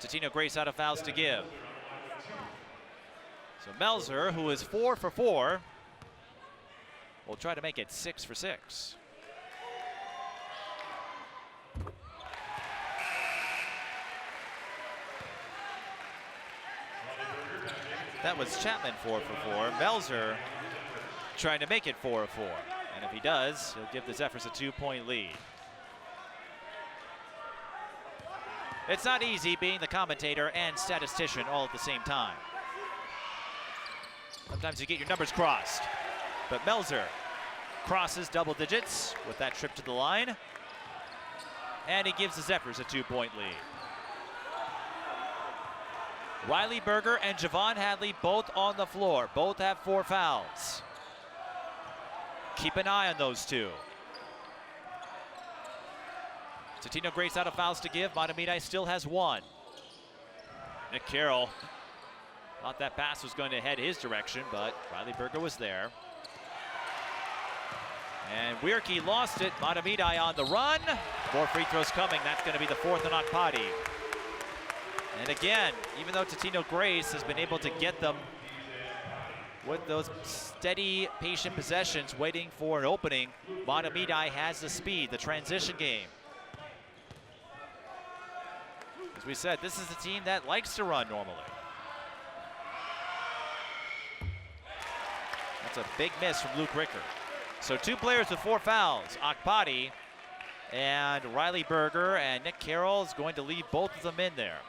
Totino-Grace out of fouls to give. So Melzer, who is 4 for 4, will try to make it 6 for 6. That was Chapman 4 for 4. Melzer trying to make it 4 for 4. And if he does, he'll give the Zephyrs a 2-point lead. It's not easy being the commentator and statistician all at the same time. Sometimes you get your numbers crossed. But Melzer crosses double digits with that trip to the line. And he gives the Zephyrs a 2-point lead. Riley Berger and Javon Hadley both on the floor. Both have 4 fouls. Keep an eye on those two. Totino-Grace out of fouls to give. Mahtomedi still has 1. Nick Carroll thought that pass was going to head his direction, but Riley Berger was there. And Wierke lost it. Mahtomedi on the run. More free throws coming. That's going to be the 4th on Akpati. And again, even though Totino-Grace has been able to get them with those steady, patient possessions, waiting for an opening, Mahtomedi has the speed, the transition game. As we said, this is a team that likes to run normally. That's a big miss from Luke Ricker. So 2 players with 4 fouls, Akpati and Riley Berger, and Nick Carroll is going to leave both of them in there.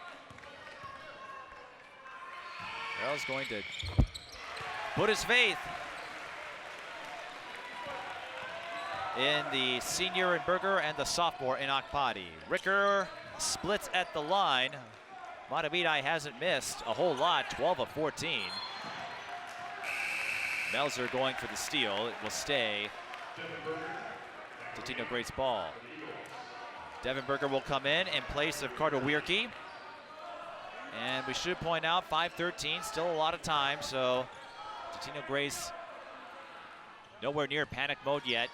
Carroll's going to put his faith in the senior in Berger and the sophomore in Akpati. Ricker splits at the line. Mahtomedi hasn't missed a whole lot, 12 of 14. Melzer going for the steal. It will stay Totino-Grace ball. Devin Berger will come in place of Carter Wierke. And we should point out 5:13, still a lot of time, so Totino-Grace nowhere near panic mode yet.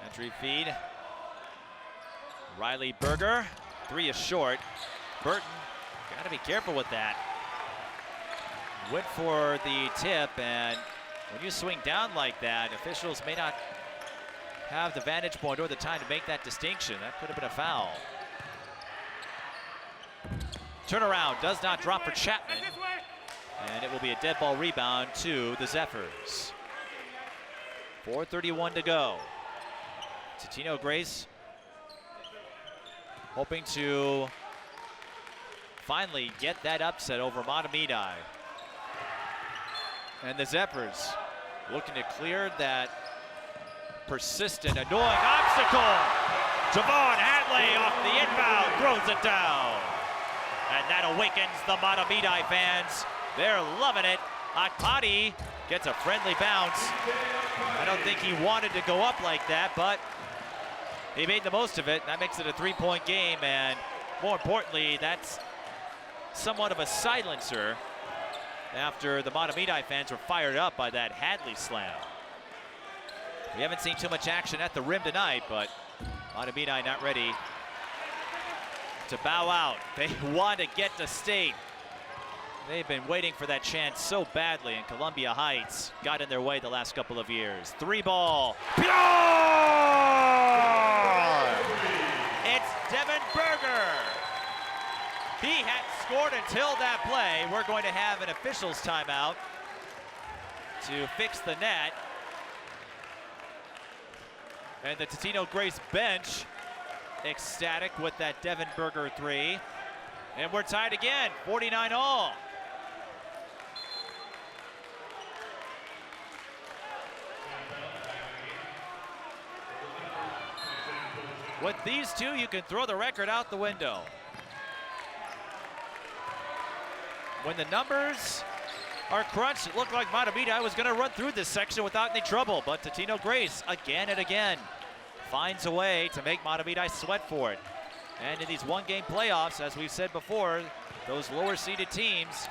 Entry feed. Riley Berger, 3 is short. Burton, got to be careful with that. Went for the tip, and when you swing down like that, officials may not have the vantage point or the time to make that distinction. That could have been a foul. Turnaround does not drop for Chapman, and it will be a dead ball rebound to the Zephyrs. 4:31 to go. Totino-Grace hoping to finally get that upset over Mahtomedi. And the Zephyrs looking to clear that persistent, annoying obstacle. Javon Hadley off the inbound, throws it down. And that awakens the Mahtomedi fans. They're loving it. Akpati gets a friendly bounce. I don't think he wanted to go up like that, but he made the most of it. That makes it a 3-point game, and more importantly, that's somewhat of a silencer after the Mahtomedi fans were fired up by that Hadley slam. We haven't seen too much action at the rim tonight, but Mahtomedi not ready to bow out. They want to get to state. They've been waiting for that chance so badly, and Columbia Heights got in their way the last couple of years. 3-ball. Pure! It's Devin Berger. He had scored an until that play, we're going to have an official's timeout to fix the net. And the Totino-Grace bench ecstatic with that Devin Berger 3. And we're tied again, 49 all. With these two, you can throw the record out the window. When the numbers are crunched, it looked like Mahtomedi was going to run through this section without any trouble, but Totino-Grace again and again finds a way to make Mahtomedi sweat for it. And in these one-game playoffs, as we've said before, those lower-seeded teams,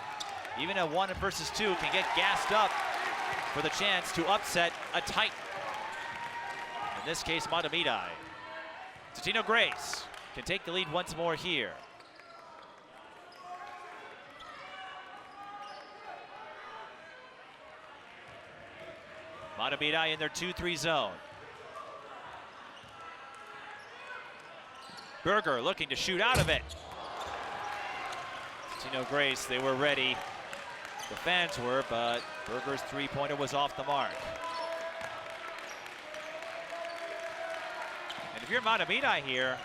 even a 1 versus 2, can get gassed up for the chance to upset a Titan. In this case, Mahtomedi. Totino-Grace can take the lead once more here. Mahtomedi in their 2-3 zone. Berger looking to shoot out of it. Totino-Grace, they were ready. The fans were, but Berger's three-pointer was off the mark. And if you're Mahtomedi here,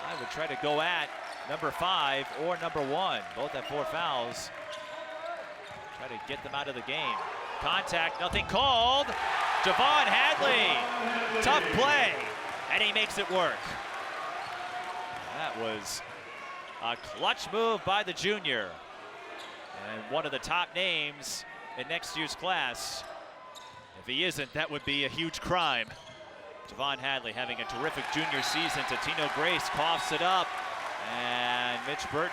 I would try to go at number 5 or number 1. Both have 4 fouls. Try to get them out of the game. Contact, nothing called. Javon Hadley, tough play, and he makes it work. That was a clutch move by the junior. And one of the top names in next year's class. If he isn't, that would be a huge crime. Javon Hadley having a terrific junior season. Totino-Grace coughs it up. And Mitch Burton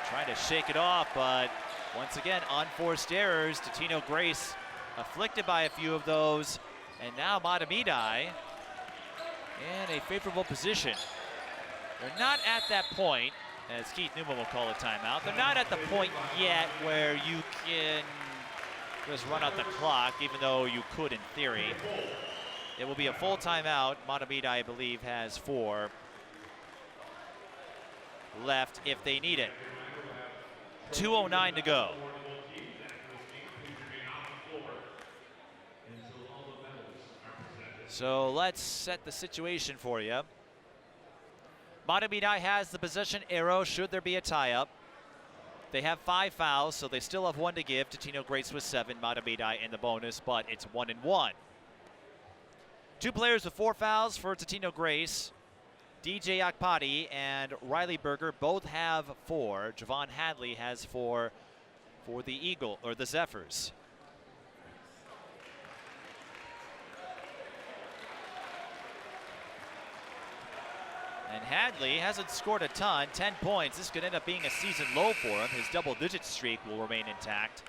trying to shake it off, but once again, unforced errors. Totino-Grace afflicted by a few of those. And now Mahtomedi in a favorable position. They're not at that point, as Keith Newman will call a timeout, they're not at the point yet where you can just run out the clock, even though you could in theory. It will be a full timeout. Mahtomedi, I believe, has 4 left if they need it. 2:09 to go. So let's set the situation for you. Mahtomedi has the possession arrow should there be a tie-up. They have 5 fouls, so they still have 1 to give. Totino-Grace with 7, Mahtomedi in the bonus, but it's 1-1. 2 players with 4 fouls for Totino-Grace. DJ Akpati and Riley Berger both have 4. Javon Hadley has 4 for the Eagle, or the Zephyrs. And Hadley hasn't scored a ton, 10 points. This could end up being a season low for him. His double-digit streak will remain intact.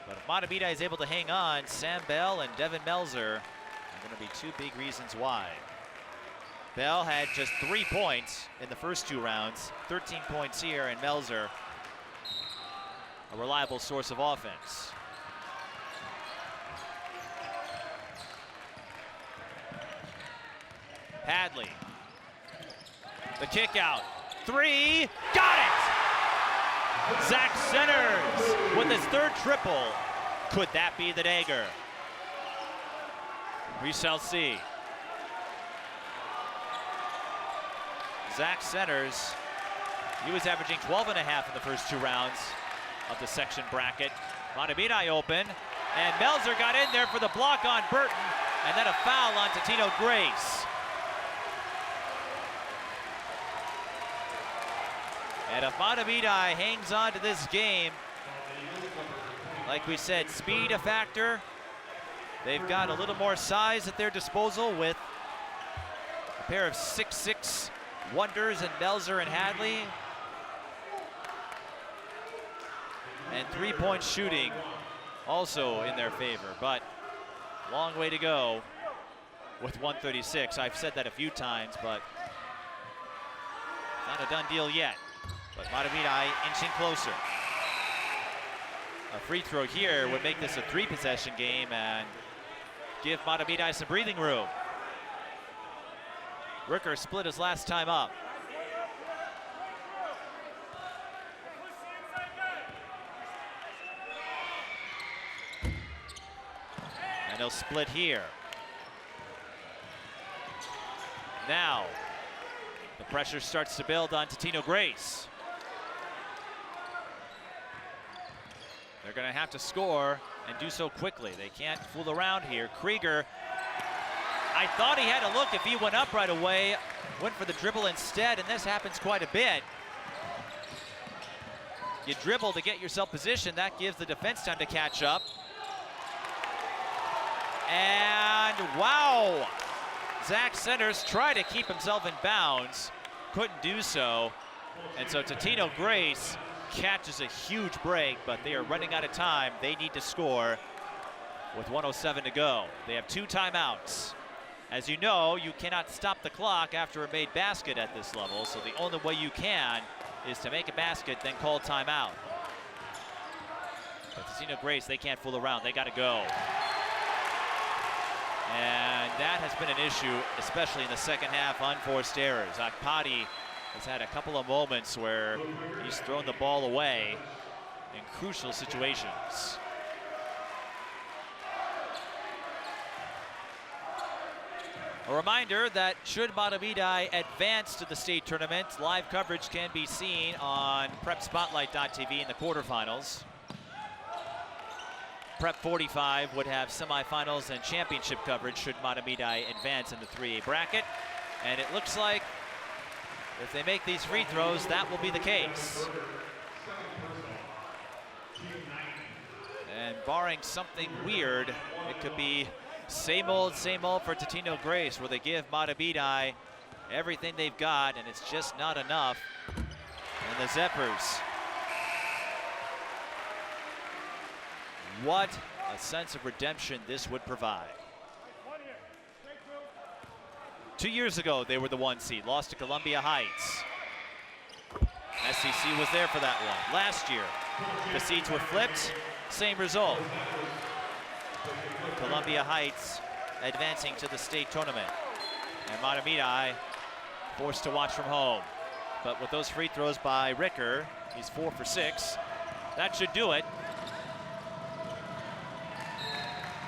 But if Mahtomedi is able to hang on, Sam Bell and Devin Melzer are going to be 2 big reasons why. Bell had just 3 points in the first 2 rounds, 13 points here, and Melzer, a reliable source of offense. Hadley. The kick out. 3, got it! Zach Centers with his 3rd triple. Could that be the dagger? We shall see. Zach Centers, he was averaging 12.5 in the first 2 rounds of the section bracket. Mahtomedi open, and Melzer got in there for the block on Burton, and then a foul on Totino-Grace. And if Mahtomedi hangs on to this game, like we said, speed a factor. They've got a little more size at their disposal with a pair of 6'6" wonders in Melzer and Hadley. And 3-point shooting also in their favor, but long way to go with 136. I've said that a few times, but not a done deal yet. But Mahtomedi inching closer. A free throw here would make this a 3-possession game and give Mahtomedi some breathing room. Ricker split his last time up. and they'll split here. Now, the pressure starts to build on Totino-Grace. They're going to have to score and do so quickly. They can't fool around here. Krieger, I thought he had a look if he went up right away, went for the dribble instead, and this happens quite a bit. You dribble to get yourself positioned, that gives the defense time to catch up. And wow, Zach Centers tried to keep himself in bounds, couldn't do so. And so Totino-Grace catches a huge break, but they are running out of time. They need to score with 1:07 to go. They have 2 timeouts. As you know, you cannot stop the clock after a made basket at this level, so the only way you can is to make a basket, then call timeout. But Totino-Grace, they can't fool around. They got to go. And that has been an issue, especially in the second half, unforced errors. Mahtomedi has had a couple of moments where he's thrown the ball away in crucial situations. A reminder that should Mahtomedi advance to the state tournament, live coverage can be seen on PrepSpotlight.tv in the quarterfinals. Prep 45 would have semifinals and championship coverage should Mahtomedi advance in the 3A bracket. And it looks like if they make these free throws, that will be the case. And barring something weird, it could be same old for Totino-Grace, where they give Mahtomedi everything they've got, and it's just not enough. And the Zephyrs, what a sense of redemption this would provide. 2 years ago, they were the 1 seed, lost to Columbia Heights. SCC was there for that one. Last year, the seeds were flipped, same result. Columbia Heights advancing to the state tournament. And Mahtomedi forced to watch from home. But with those free throws by Ricker, he's 4 for 6. That should do it.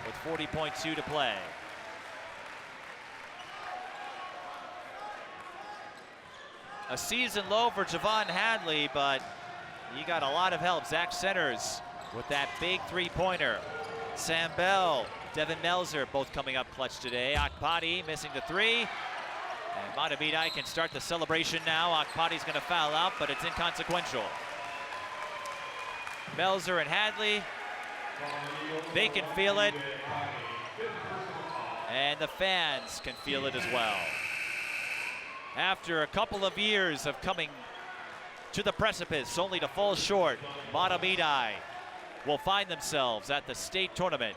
With 40.2 to play. A season low for Javon Hadley, but he got a lot of help. Zach Centers with that big three-pointer. Sam Bell, Devin Melzer, both coming up clutch today. Mahtomedi missing the 3. And Mahtomedi can start the celebration now. Mahtomedi's going to foul out, but it's inconsequential. Melzer and Hadley, they can feel it. And the fans can feel it as well. After a couple of years of coming to the precipice, only to fall short, Mahtomedi will find themselves at the state tournament.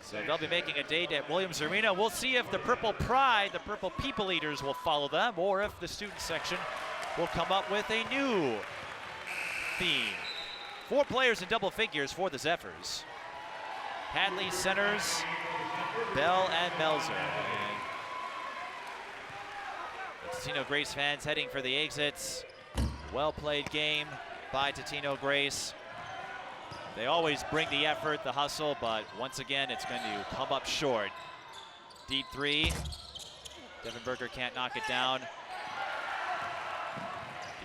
So they'll be making a date at Williams Arena. We'll see if the Purple Pride, the Purple People Eaters, will follow them, or if the student section will come up with a new theme. 4 players in double figures for the Zephyrs. Hadley, Centers, Bell, and Melzer. Totino-Grace fans heading for the exits. Well played game by Totino-Grace. They always bring the effort, the hustle, but once again, it's going to come up short. Deep 3. Devin Berger can't knock it down.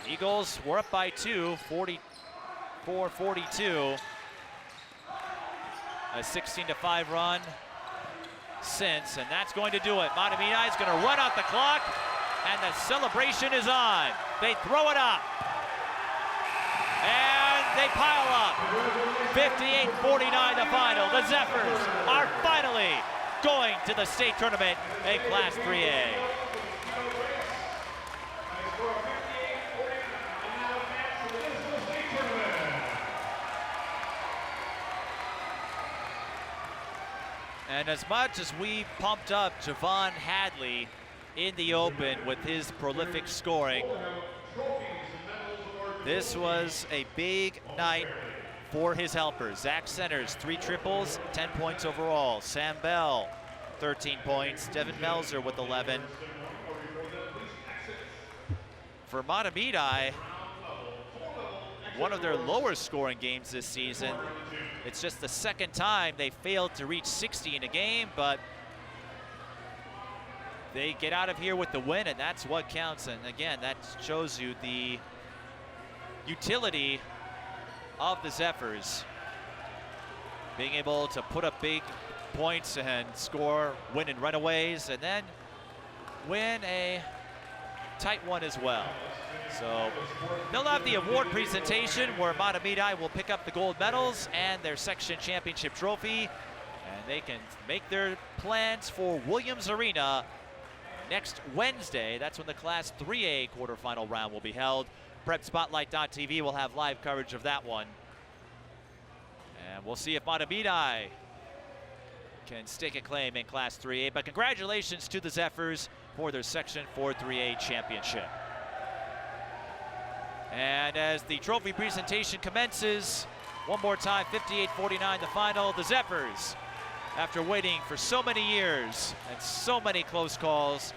The Eagles were up by 2, 44-42. A 16-5 run since, and that's going to do it. Mahtomedi is going to run out the clock, and the celebration is on. They throw it up, and they pile up. 58-49 the final. The Zephyrs are finally going to the state tournament in Class 3A. And as much as we pumped up Javon Hadley in the open with his prolific scoring, this was a big night for his helpers. Zach Centers, 3 triples, 10 points overall. Sam Bell, 13 points. Devin Melzer with 11. For Mahtomedi, one of their lower scoring games this season. It's just the second time they failed to reach 60 in a game, but they get out of here with the win, and that's what counts. And again, that shows you the utility of the Zephyrs, being able to put up big points and score, win in runaways, and then win a tight one as well. So they'll have the award presentation where Mahtomedi will pick up the gold medals and their section championship trophy, and they can make their plans for Williams Arena next Wednesday. That's when the Class 3A quarterfinal round will be held. PrepSpotlight.tv will have live coverage of that one. And we'll see if Mahtomedi can stake a claim in Class 3A. But congratulations to the Zephyrs for their Section 4-3A championship. And as the trophy presentation commences, one more time, 58-49 the final. The Zephyrs, after waiting for so many years and so many close calls,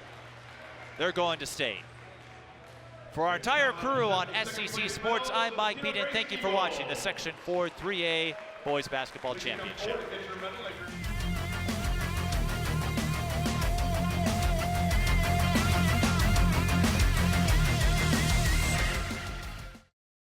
they're going to state. For our entire crew on SCC Sports, I'm Mike Beaton. Thank you for watching the Section 4-3A Boys Basketball Championship.